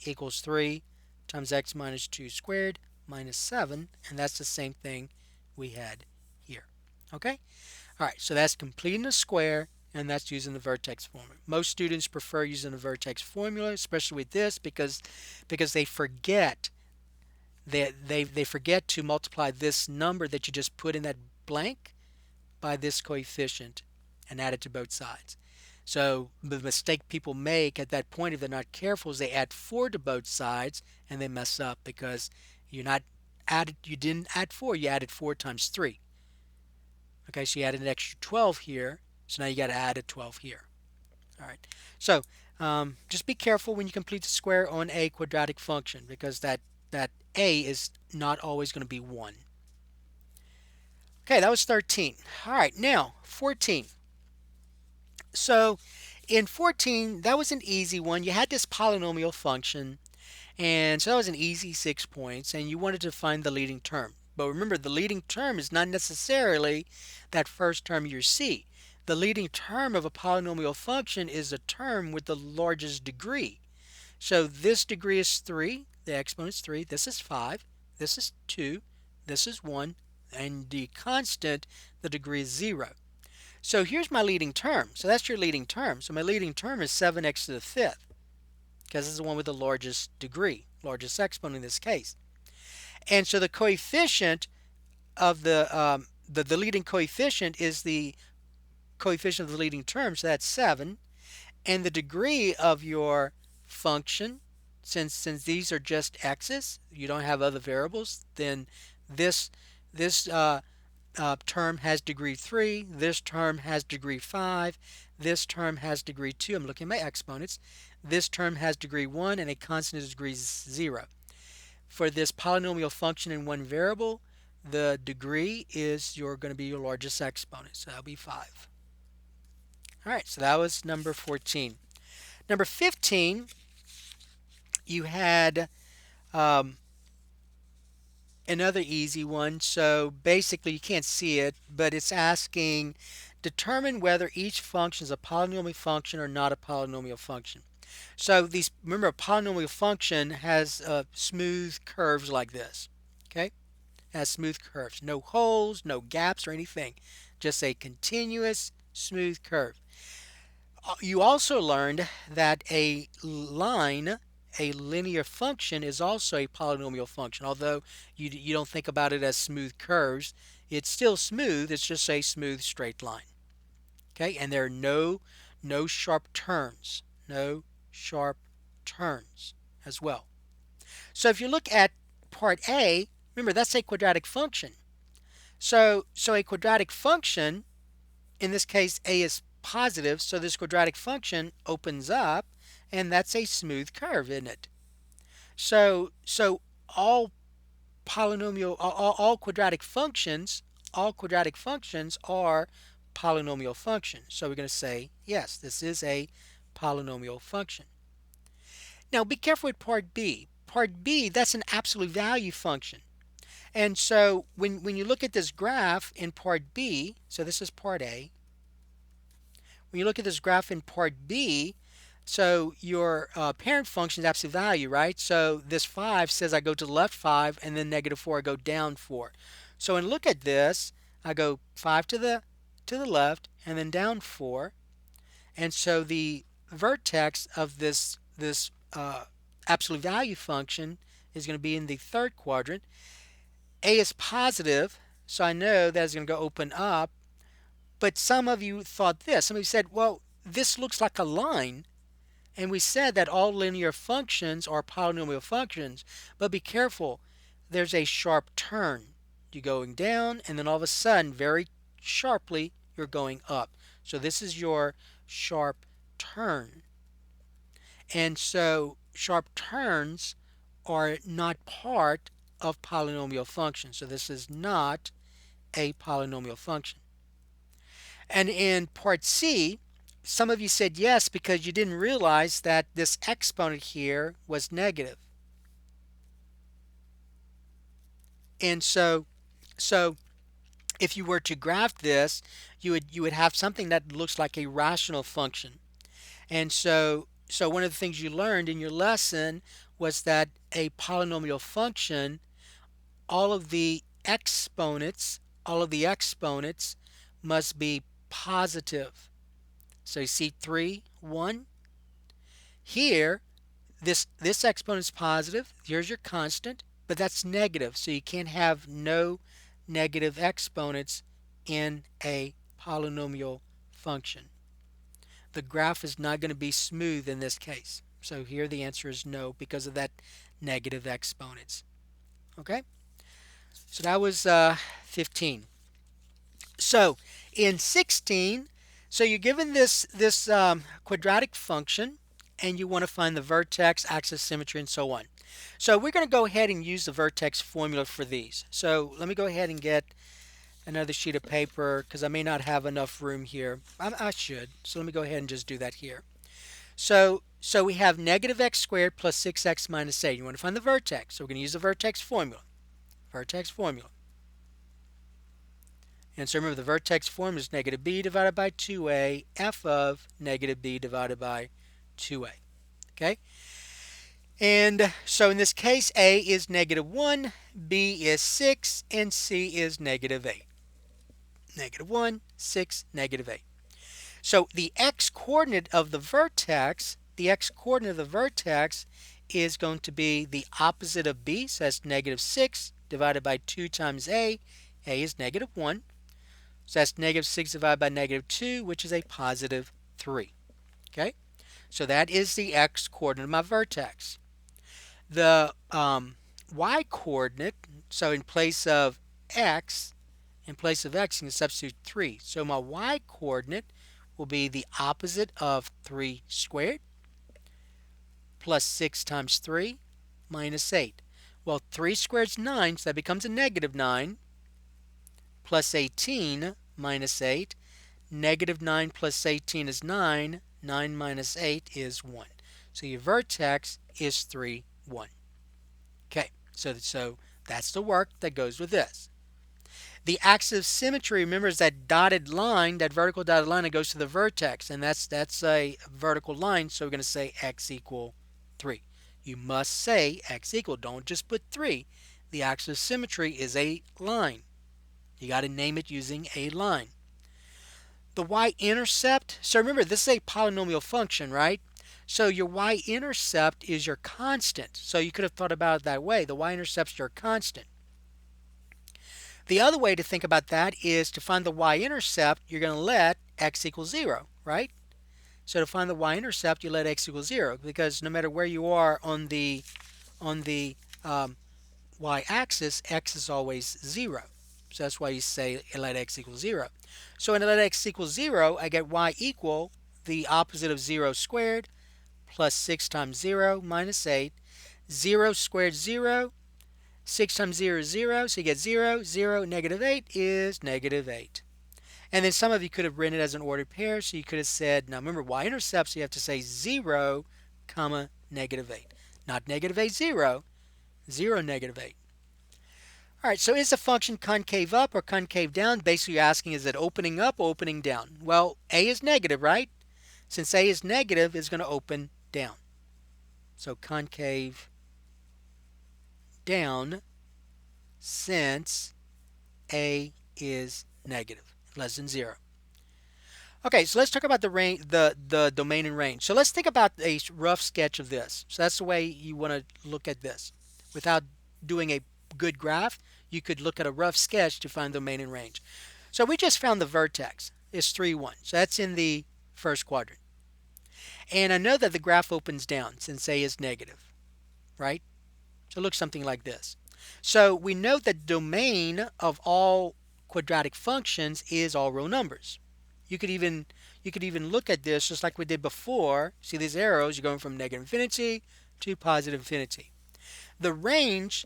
equals 3 times x minus 2 squared minus 7. And that's the same thing we had here. Okay? All right, so that's completing the square, and that's using the vertex formula. Most students prefer using the vertex formula, especially with this, because they forget they forget to multiply this number that you just put in that blank by this coefficient and add it to both sides. So the mistake people make at that point, if they're not careful, is they add 4 to both sides and they mess up because you didn't add 4, you added 4 times 3. Okay, so you added an extra 12 here, so now you got to add a 12 here. All right, so just be careful when you complete the square on a quadratic function because that a is not always going to be 1. Okay, that was 13. All right, now 14. So in 14, that was an easy one. You had this polynomial function, and so that was an easy 6 points, and you wanted to find the leading term. But remember, the leading term is not necessarily that first term you see. The leading term of a polynomial function is a term with the largest degree. So this degree is 3, the exponent is 3, this is 5, this is 2, this is 1, and the constant, the degree is 0. So here's my leading term. So that's your leading term. So my leading term is 7x to the 5th because it's the one with the largest degree, largest exponent in this case. And so the coefficient of the leading coefficient is the coefficient of the leading term, so that's 7. And the degree of your function, since these are just x's, you don't have other variables, then this term has degree 3, this term has degree 5, this term has degree 2. I'm looking at my exponents. This term has degree 1 and a constant is degree 0. For this polynomial function in one variable, the degree is going to be your largest exponent, so that'll be 5. All right, so that was number 14. Number 15, you had um, another easy one. So basically, you can't see it, but it's asking determine whether each function is a polynomial function or not a polynomial function. So these, remember, a polynomial function has smooth curves like this. Okay, it has smooth curves, no holes, no gaps or anything, just a continuous smooth curve. You also learned that a line, a linear function, is also a polynomial function. Although you don't think about it as smooth curves, it's still smooth. It's just a smooth straight line. Okay, and there are no sharp turns, no sharp turns as well. So if you look at part A, remember that's a quadratic function. So a quadratic function, in this case A is positive, so this quadratic function opens up, and that's a smooth curve, isn't it? So all polynomial all quadratic functions are polynomial functions. So we're going to say yes, this is a polynomial function. Now be careful with part B. Part B, that's an absolute value function. And so when you look at this graph in part B, so this is part A, when you look at this graph in part B, so your parent function is absolute value, right? So this 5 says I go to the left 5, and then negative 4, I go down 4. So when I look at this, I go 5 to the left, and then down 4. And so the vertex of this absolute value function is going to be in the third quadrant. A is positive, so I know that it's going to go open up. But some of you thought this. Some of you said, well, this looks like a line. And we said that all linear functions are polynomial functions. But be careful. There's a sharp turn. You're going down, and then all of a sudden, very sharply, you're going up. So this is your sharp turn. And so sharp turns are not part of polynomial functions. So this is not a polynomial function. And in part C, some of you said yes because you didn't realize that this exponent here was negative. And so if you were to graph this, you would have something that looks like a rational function. And so one of the things you learned in your lesson was that a polynomial function, all of the exponents must be positive. So you see 3, 1. Here, this exponent is positive. Here's your constant, but that's negative. So you can't have no negative exponents in a polynomial function. The graph is not going to be smooth in this case. So here the answer is no because of that negative exponents. Okay? So that was 15. So in 16, so you're given this quadratic function, and you want to find the vertex, axis, symmetry, and so on. So we're going to go ahead and use the vertex formula for these. So let me go ahead and get another sheet of paper because I may not have enough room here. I should. So let me go ahead and just do that here. So we have negative x squared plus 6x minus 8. You want to find the vertex. So we're going to use the vertex formula. Vertex formula. And so remember, the vertex formula is negative b divided by 2a, f of negative b divided by 2a. Okay? And so in this case, a is negative 1, b is 6, and c is negative 8. Negative 1, 6, negative 8. So the x-coordinate of the vertex, is going to be the opposite of b, so that's negative 6 divided by 2 times a. A is negative 1. So that's negative 6 divided by negative 2, which is a positive 3. Okay? So that is the x-coordinate of my vertex. The y-coordinate, so in place of x, you can substitute 3. So my y-coordinate will be the opposite of 3 squared plus 6 times 3 minus 8. Well, 3 squared is 9, so that becomes a negative 9. Plus 18 minus 8. Negative 9 plus 18 is 9. 9 minus 8 is 1. So your vertex is 3, 1. Okay, so that's the work that goes with this. The axis of symmetry, remember, is that dotted line, that vertical dotted line that goes to the vertex, and that's a vertical line, so we're going to say x equal 3. You must say x equal, don't just put 3. The axis of symmetry is a line. You got to name it using a line. The y-intercept, so remember, this is a polynomial function, right? So your y-intercept is your constant. So you could have thought about it that way. The y-intercept is your constant. The other way to think about that is to find the y-intercept, you're going to let x equal 0, right? So to find the y-intercept, you let x equal 0, because no matter where you are on the y-axis, x is always 0. So that's why you say let x equal 0. So when I let x equal 0, I get y equal the opposite of 0 squared plus 6 times 0 minus 8. 0 squared 0. 6 times 0 is 0, so you get 0. 0, negative 8 is negative 8. And then some of you could have written it as an ordered pair, so you could have said, now remember y-intercepts, you have to say 0, comma, negative 8. Not negative 8, 0. 0, negative 8. All right, so is the function concave up or concave down? Basically, you're asking, is it opening up or opening down? Well, a is negative, right? Since a is negative, it's going to open down. So concave down since a is negative, less than 0. Okay, so let's talk about the domain and range. So let's think about a rough sketch of this. So that's the way you want to look at this. Without doing a good graph, you could look at a rough sketch to find domain and range. So we just found the vertex. It's 3, 1. So that's in the first quadrant. And I know that the graph opens down since a is negative, right? So it looks something like this. So we know that domain of all quadratic functions is all real numbers. You could even look at this just like we did before. See these arrows, you're going from negative infinity to positive infinity. The range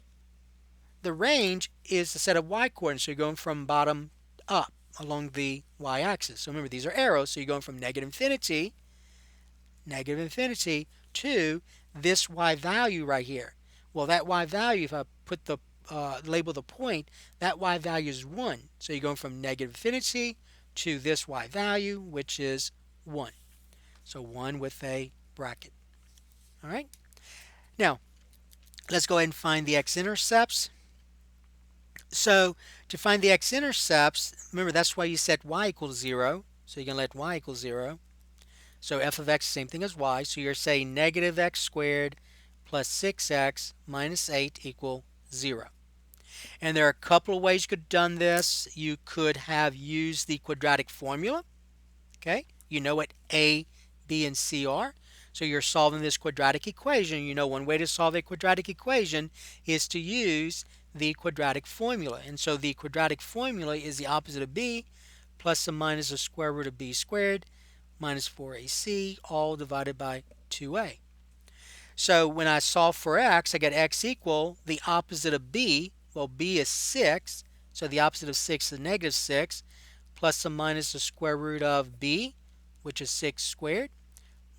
is the set of y-coordinates, so you're going from bottom up along the y-axis. So remember, these are arrows, so you're going from negative infinity to this y value right here. Well, that y value, if I put the label the point, that y value is 1. So you're going from negative infinity to this y value, which is 1. So 1 with a bracket. All right. Now, let's go ahead and find the x-intercepts. So to find the x-intercepts, remember that's why you set y equals 0. So you're going to let y equal 0. So f of x is the same thing as y. So you're saying negative x squared plus 6x minus 8 equal 0. And there are a couple of ways you could have done this. You could have used the quadratic formula. Okay, you know what a, b, and c are. So you're solving this quadratic equation. You know one way to solve a quadratic equation is to use the quadratic formula. And so the quadratic formula is the opposite of b plus or minus the square root of b squared minus 4ac all divided by 2a. So when I solve for x, I get x equal the opposite of b. Well, b is 6, so the opposite of 6 is negative 6, plus or minus the square root of b, which is 6 squared,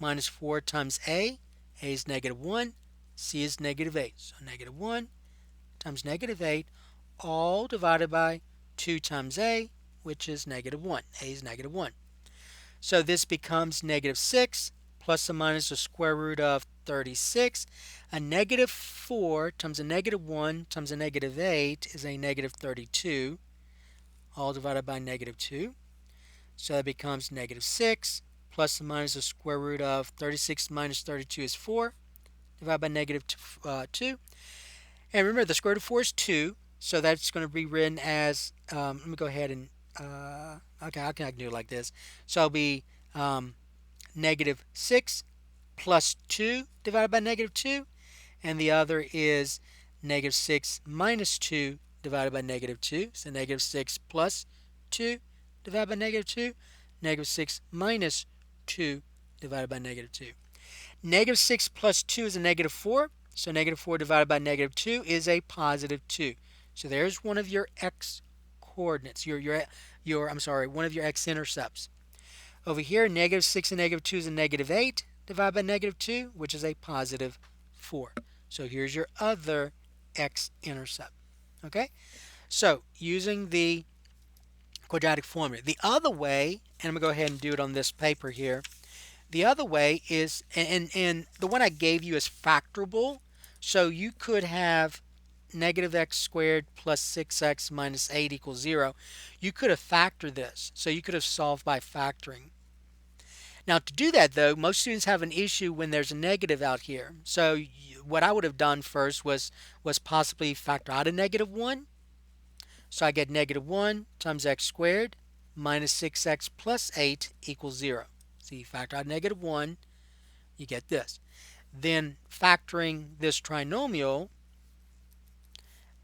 minus 4 times a is negative 1, c is negative 8. So negative 1 times negative 8, all divided by 2 times a, which is negative 1. A is negative 1. So this becomes negative 6 plus or minus the square root of 36. A negative 4 times a negative 1 times a negative 8 is a negative 32, all divided by negative 2. So that becomes negative 6 plus or minus the square root of 36 minus 32 is 4, divided by negative 2. And remember, the square root of 4 is 2, so that's going to be written as, let me go ahead and, okay, I can do it like this. So it'll be negative 6 plus 2 divided by negative 2, and the other is negative 6 minus 2 divided by negative 2. So negative 6 plus 2 divided by negative 2, negative 6 minus 2 divided by negative 2. Negative 6 plus 2 is a negative 4, so negative 4 divided by negative 2 is a positive 2. So there's one of your x coordinates, one of your x-intercepts. Over here, negative 6 and negative 2 is a negative 8 divided by negative 2, which is a positive 4. So here's your other x-intercept. Okay? So using the quadratic formula. The other way, and I'm going to go ahead and do it on this paper here. The other way is, and the one I gave you is factorable. So you could have negative x squared plus 6x minus 8 equals 0. You could have factored this. So you could have solved by factoring. Now to do that though, most students have an issue when there's a negative out here. So what I would have done first was possibly factor out a negative 1. So I get negative 1 times x squared minus 6x plus 8 equals 0. So you factor out negative 1, you get this. Then factoring this trinomial,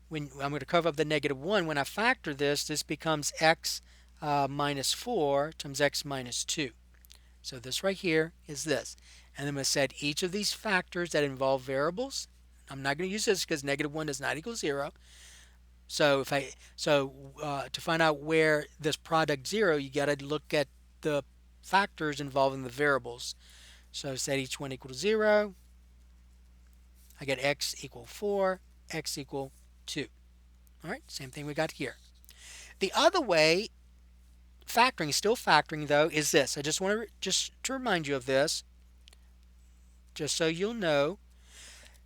when I'm going to cover up the negative 1, when I factor this, this becomes x minus 4 times x minus 2. So this right here is this. And I'm going to set each of these factors that involve variables. I'm not going to use this because negative 1 does not equal 0. So to find out where this product 0, you got to look at the factors involving the variables. So set each one equal to 0. I get x equal 4, x equal 2. All right, same thing we got here. The other way, factoring, still factoring though, is this. I just want to remind you of this, just so you'll know.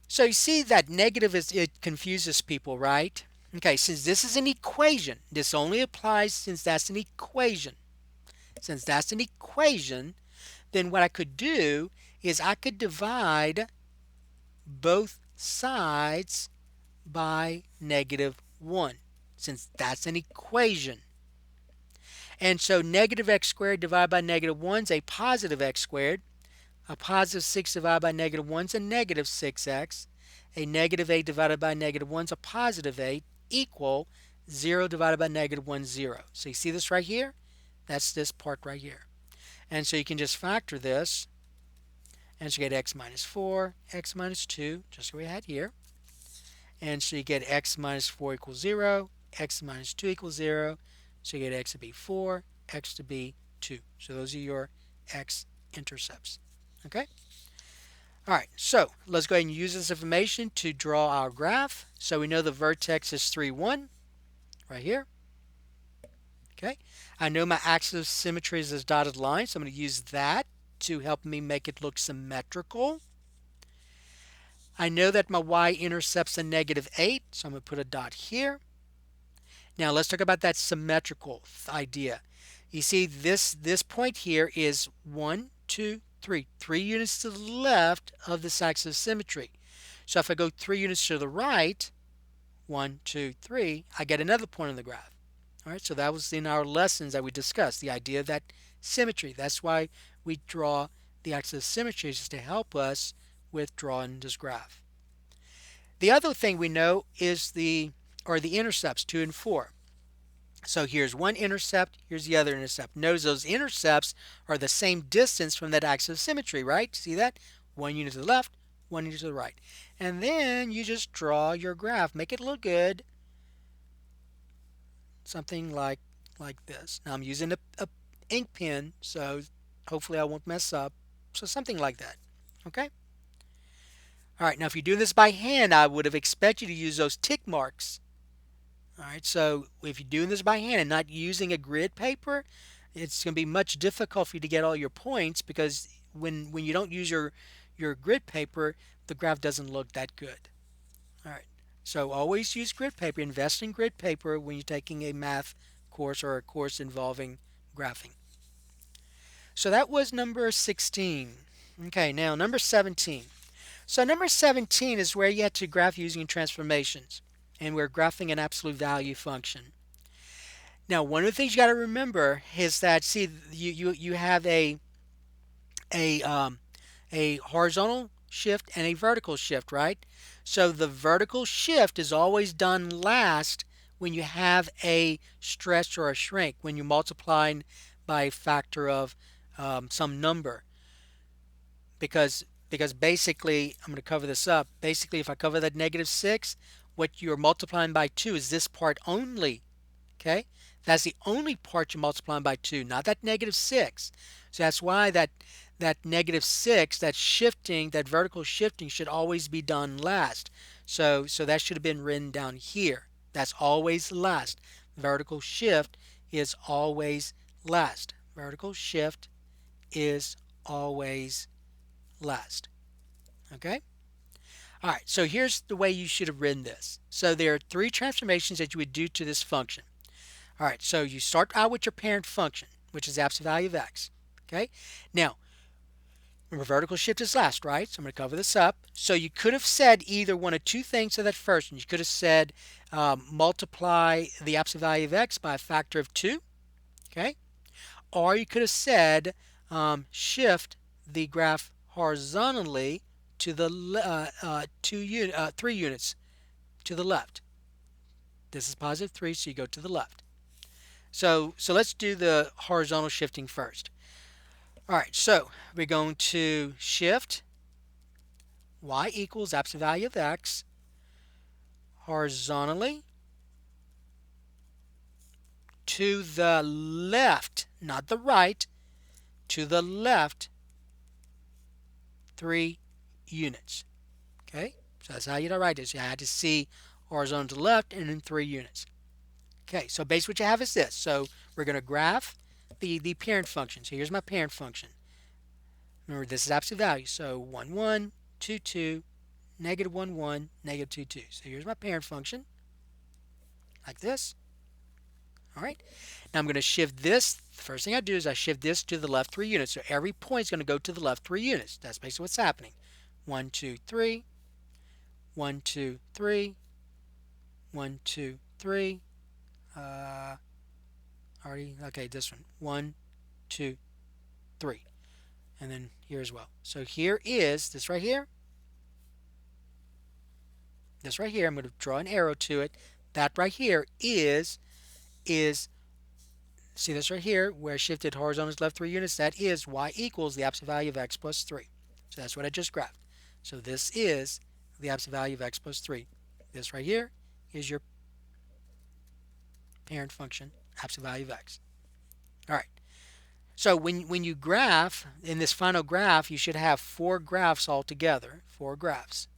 So you see that negative it confuses people, right? Okay, since this is an equation, this only applies since that's an equation. Since that's an equation, then what I could do is I could divide both sides by negative 1, since that's an equation. And so negative x squared divided by negative 1 is a positive x squared. A positive 6 divided by negative 1 is a negative 6x. A negative 8 divided by negative 1 is a positive 8, equal 0 divided by negative 1, 0. So you see this right here? That's this part right here. And so you can just factor this, and so you get x minus 4, x minus 2, just like we had here. And so you get x minus 4 equals 0, x minus 2 equals 0. So you get x to be 4, x to be 2. So those are your x-intercepts. Okay? All right, so let's go ahead and use this information to draw our graph. So we know the vertex is 3, 1, right here. Okay, I know my axis of symmetry is this dotted line, so I'm going to use that to help me make it look symmetrical. I know that my y-intercept's a negative 8, so I'm going to put a dot here. Now let's talk about that symmetrical idea. You see this point here is 1, 2, 3. 3 units to the left of this axis of symmetry. So if I go 3 units to the right, 1, 2, 3, I get another point on the graph. All right, so that was in our lessons that we discussed, the idea of that symmetry. That's why we draw the axis of symmetry, is to help us with drawing this graph. The other thing we know is the intercepts, 2 and 4. So here's one intercept, here's the other intercept. Notice those intercepts are the same distance from that axis of symmetry, right? See that? 1 unit to the left, 1 unit to the right. And then you just draw your graph. Make it look good. Something like this. Now I'm using a ink pen, so hopefully I won't mess up. So something like that. Okay? All right, now if you're doing this by hand, I would have expected you to use those tick marks. All right, so if you're doing this by hand and not using a grid paper, it's going to be much difficult for you to get all your points, because when you don't use your grid paper, the graph doesn't look that good. All right, so always use grid paper. Invest in grid paper when you're taking a math course or a course involving graphing. So that was number 16. Okay, now number 17. So number 17 is where you have to graph using transformations, and we're graphing an absolute value function. Now, one of the things you got to remember is that, see, you have a horizontal shift and a vertical shift, right? So the vertical shift is always done last when you have a stretch or a shrink, when you're multiplying by a factor of some number. Because basically, I'm going to cover this up. Basically, if I cover that negative 6, what you're multiplying by 2 is this part only. Okay? That's the only part you're multiplying by 2, not that negative 6. So that's why that negative 6, that shifting, that vertical shifting should always be done last. So that should have been written down here. That's always last. Vertical shift is always last. Vertical shift is always last. Okay? All right, so here's the way you should have written this. So there are 3 transformations that you would do to this function. All right, so you start out with your parent function, which is the absolute value of x. Okay? Now, remember vertical shift is last, right? So I'm going to cover this up. So you could have said either one of 2 things to that first one. You could have said multiply the absolute value of x by a factor of 2. Okay? Or you could have said shift the graph horizontally to the 3 units to the left. This is positive 3, so you go to the left. So let's do the horizontal shifting first. All right, so we're going to shift y equals absolute value of x horizontally to the left, not the right, to the left 3 units. Okay, so that's how you write this. You had to see horizontal to the left and then 3 units. Okay, so basically what you have is this. So we're going to graph the parent function. So here's my parent function. Remember, this is absolute value. So 1, 1, 2, 2, negative 1, 1, negative 2, 2. So here's my parent function, like this. All right. Now I'm going to shift this. The first thing I do is I shift this to the left 3 units. So every point is going to go to the left 3 units. That's basically what's happening. 1, 2, 3. 1, 2, 3. 1, 2, 3. Okay, this one. 1, 2, 3. And then here as well. So here is this right here. This right here, I'm going to draw an arrow to it. That right here is see this right here where I shifted horizontal left 3 units. That is y equals the absolute value of x plus 3. So that's what I just graphed. So this is the absolute value of x plus 3. This right here is your parent function, absolute value of x. All right. So when you graph, in this final graph, you should have 4 graphs altogether. 4 graphs.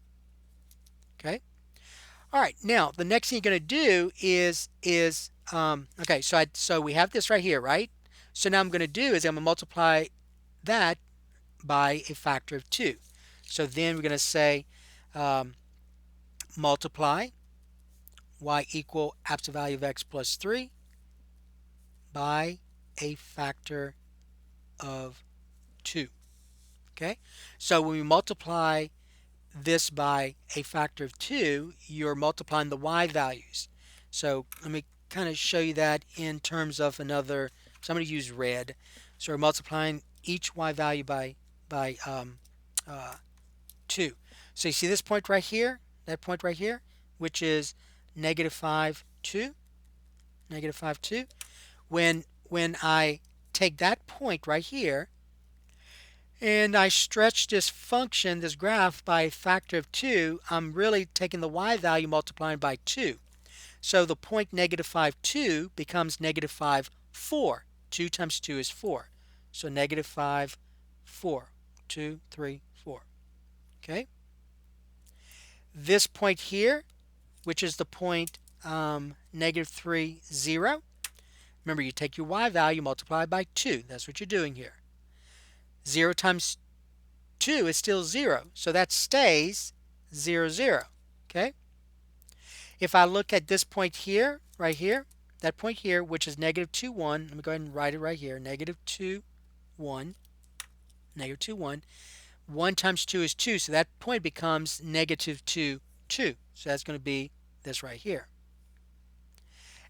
Okay? All right. Now, the next thing you're going to do is okay, so we have this right here, right? So now I'm going to do is I'm going to multiply that by a factor of 2. So then we're going to say multiply y equal absolute value of x plus 3 by a factor of 2. Okay? So when we multiply this by a factor of 2, you're multiplying the y values. So let me kind of show you that in terms of another. So I'm going to use red. So we're multiplying each y value by 2. So you see this point right here, that point right here, which is negative 5, 2. Negative 5, 2. When I take that point right here and I stretch this function, this graph, by a factor of 2, I'm really taking the y value multiplying by 2. So the point negative 5, 2 becomes negative 5, 4. 2 times 2 is 4. So negative 5, 4. 2, 3, 4. Okay? This point here, which is the point negative 3, 0. Remember, you take your y value, multiply by 2. That's what you're doing here. 0 times 2 is still 0. So that stays 0, 0. Okay? If I look at this point here, right here, that point here, which is negative 2, 1. Let me go ahead and write it right here. Negative 2, 1. Negative 2, 1. 1 times 2 is 2. So that point becomes negative 2, 2. So that's going to be this right here.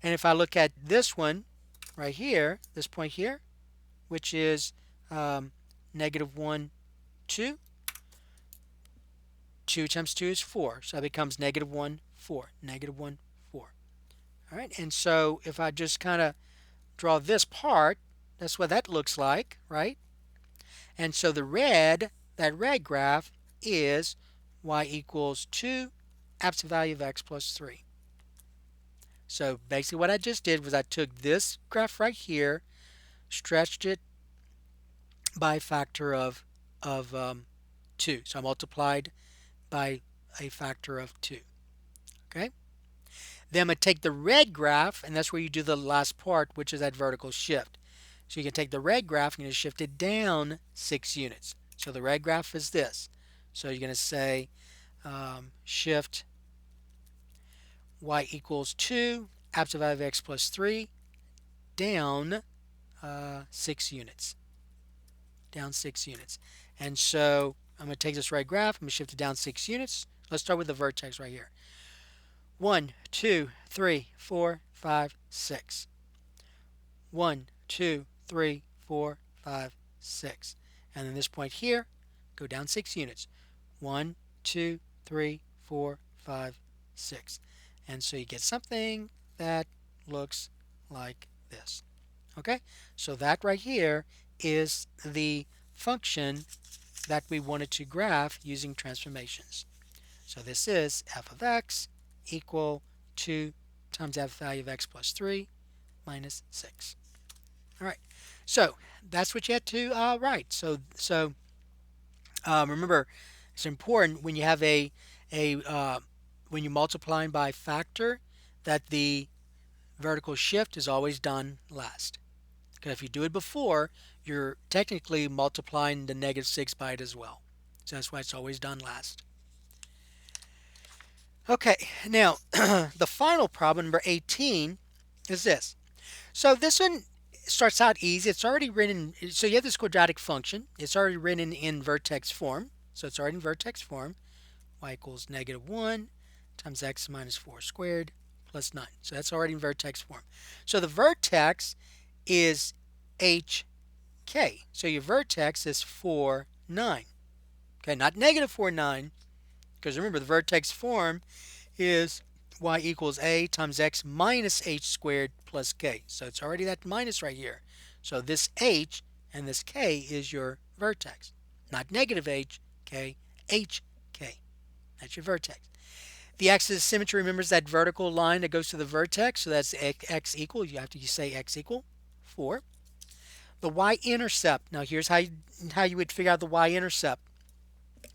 And if I look at this one right here, this point here, which is negative 1, 2. 2 times 2 is 4. So that becomes negative 1, 4. Negative 1, 4. All right. And so if I just kind of draw this part, that's what that looks like, right? And so the red, that red graph is y equals 2 absolute value of x plus 3. So basically what I just did was I took this graph right here, stretched it by a factor of 2. So I multiplied by a factor of 2. Okay? Then I'm going to take the red graph, and that's where you do the last part, which is that vertical shift. So you can take the red graph and you're going to shift it down 6 units. So the red graph is this. So you're going to say shift y equals 2, absolute value of x plus 3, down 6 units. Down 6 units. And so I'm going to take this red graph, I'm going to shift it down 6 units. Let's start with the vertex right here. 1, 2, 3, 4, 5, 6. 1, 2, 3, 4, 5, 6. And then this point here, go down 6 units. 1, 2, 3, 4, 5, 6. And so you get something that looks like this. Okay? So that right here is the function that we wanted to graph using transformations. So this is f of x equal 2 times f value of x plus 3 minus 6. All right, so that's what you had to write. So remember, it's important when you have when you're multiplying by factor that the vertical shift is always done last. Because if you do it before, you're technically multiplying the -6 by it as well. So that's why it's always done last. Okay, now the final problem, number 18, is this. So this one starts out easy. It's already written, so you have this quadratic function. It's already written in vertex form. So it's already in vertex form. Y equals -1 times x minus 4 squared plus 9. So that's already in vertex form. So the vertex is hk. So your vertex is 4, 9. Okay, not -4, 9. Because remember, the vertex form is y equals a times x minus h squared plus k. So it's already that minus right here. So this h and this k is your vertex. Not -h, k, h, k. That's your vertex. The axis of symmetry remembers that vertical line that goes to the vertex. So that's x equal. You have to say x equal 4. The y-intercept. Now here's how you would figure out the y-intercept.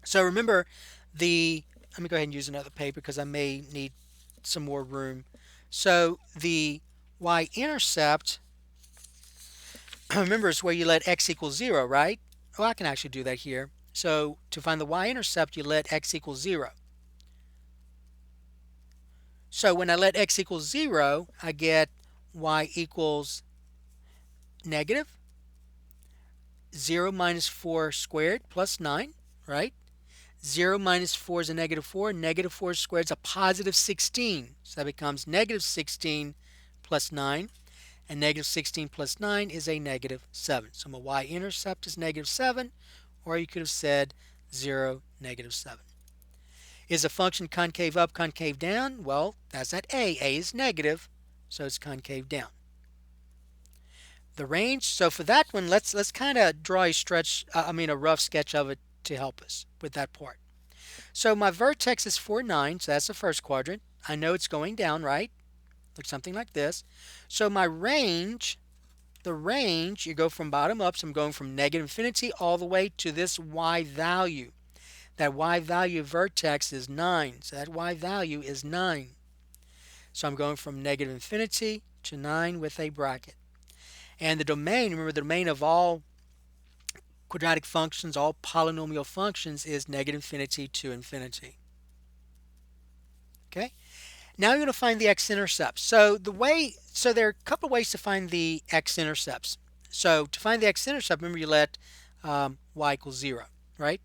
So remember let me go ahead and use another paper because I may need some more room. So the y-intercept, remember, is where you let x equal 0, right? Oh, I can actually do that here. So to find the y-intercept, you let x equal 0. So when I let x equal 0, I get y equals negative 0 minus 4 squared plus 9, right? 0 minus 4 is a -4. -4 squared is a positive 16. So that becomes -16 plus 9. And -16 plus 9 is a -7. So my y-intercept is -7. Or you could have said 0, -7. Is a function concave up, concave down? Well, that's that a. A is negative, so it's concave down. The range, so for that one, let's kind of draw a rough sketch of it to help us with that part. So my vertex is 4, 9, so that's the first quadrant. I know it's going down, right? Looks something like this. So my range, the range, you go from bottom up, so I'm going from -infinity all the way to this y value. That y value vertex is 9, so that y value is 9. So I'm going from -infinity to 9 with a bracket. And the domain, remember the domain of all quadratic functions, all polynomial functions, is -infinity to infinity. Okay? Now you're going to find the x-intercepts. So there are a couple of ways to find the x-intercepts. So to find the x-intercept, remember you let y equals 0, right?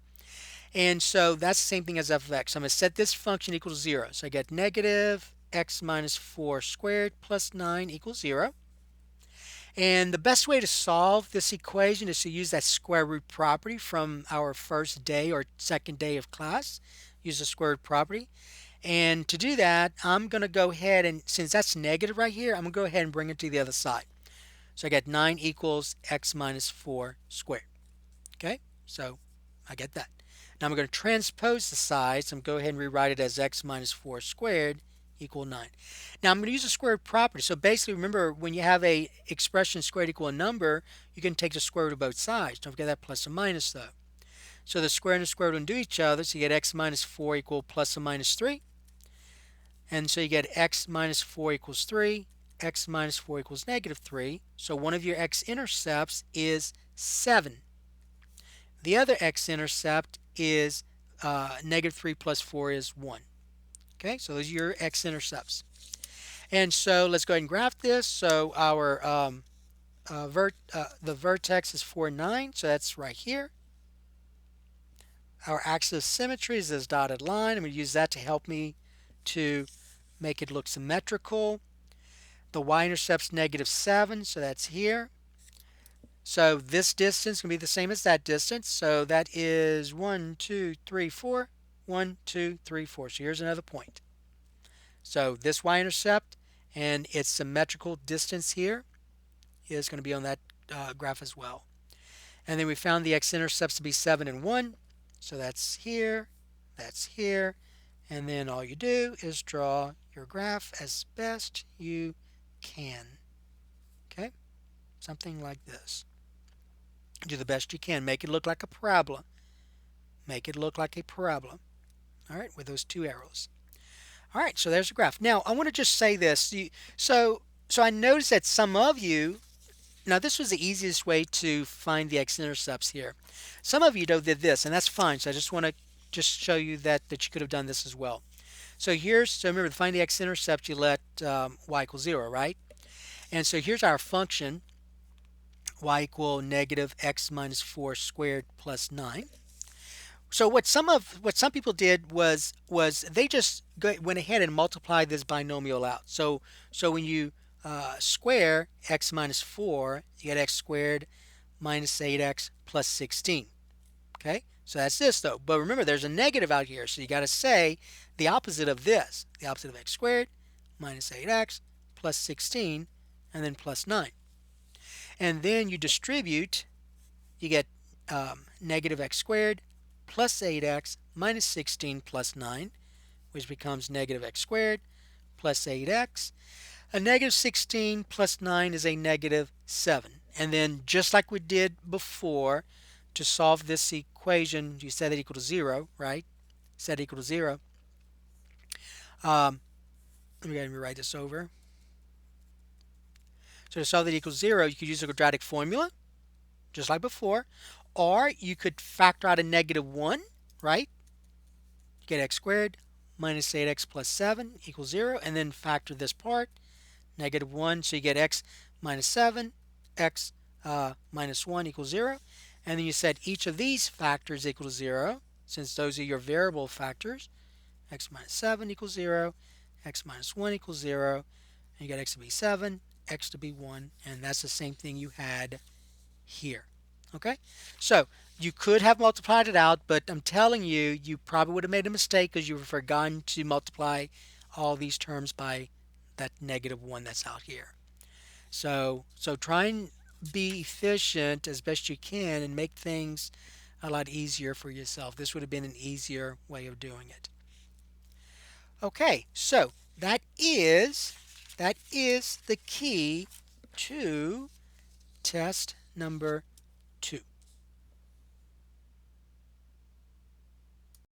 And so that's the same thing as f of x. So I'm going to set this function equal to 0. So I get negative x minus 4 squared plus 9 equals 0. And the best way to solve this equation is to use that square root property from our first day or second day of class. Use the square root property. And to do that, I'm going to go ahead and, since that's negative right here, I'm going to go ahead and bring it to the other side. So I get 9 equals x minus 4 squared. Okay, so I get that. Now I'm going to transpose the sides. So I'm going to go ahead and rewrite it as x minus 4 squared equal 9. Now I'm going to use a square root property. So basically, remember, when you have a expression squared equal a number, you can take the square root of both sides. Don't forget that plus and minus though. So the square and the square root undo each other, so you get x minus 4 equal plus or minus 3. And so you get x minus 4 equals 3, x minus 4 equals negative 3. So one of your x-intercepts is 7. The other x-intercept is negative 3 plus 4 is 1. Okay, so those are your x-intercepts. And so let's go ahead and graph this. So our the vertex is 4, 9, so that's right here. Our axis of symmetry is this dotted line. I'm going to use that to help me to make it look symmetrical. The y-intercept's negative 7, so that's here. So this distance can be the same as that distance. So that is 1, 2, 3, 4. 1, 2, 3, 4. So here's another point. So this y-intercept and its symmetrical distance here is going to be on that graph as well. And then we found the x-intercepts to be 7 and 1. So that's here, and then all you do is draw your graph as best you can. Okay? Something like this. Do the best you can. Make it look like a parabola. Make it look like a parabola. All right, with those two arrows. All right, so there's the graph. Now, I want to just say this. So I noticed that some of you, now this was the easiest way to find the x-intercepts here. Some of you though did this, and that's fine. So I just want to just show you that you could have done this as well. So remember, to find the x-intercept, you let y equal 0, right? And so here's our function, y equal negative x minus 4 squared plus 9. So what some people did was they just went ahead and multiplied this binomial out. So when you square x minus 4, you get x squared minus 8x plus 16. Okay, so that's this though. But remember, there's a negative out here, so you got to say the opposite of this. The opposite of x squared minus 8x plus 16, and then plus 9. And then you distribute, you get negative x squared plus 8x minus 16 plus 9, which becomes negative x squared plus 8x. A negative 16 plus 9 is a negative 7. And then just like we did before, to solve this equation, you set it equal to 0, right? Set it equal to 0. Let me write this over. So to solve that equals 0, you could use the quadratic formula, just like before. Or you could factor out a negative 1, right? You get x squared minus 8x plus 7 equals 0. And then factor this part, negative 1. So you get x minus 7, x minus 1 equals 0. And then you set each of these factors equal to 0, since those are your variable factors. X minus 7 equals 0, x minus 1 equals 0, and you got x to be 7, x to be 1, and that's the same thing you had here. Okay? So you could have multiplied it out, but I'm telling you, you probably would have made a mistake because you have forgotten to multiply all these terms by that negative 1 that's out here. So try and be efficient as best you can and make things a lot easier for yourself. This would have been an easier way of doing it. Okay, so that is the key to test number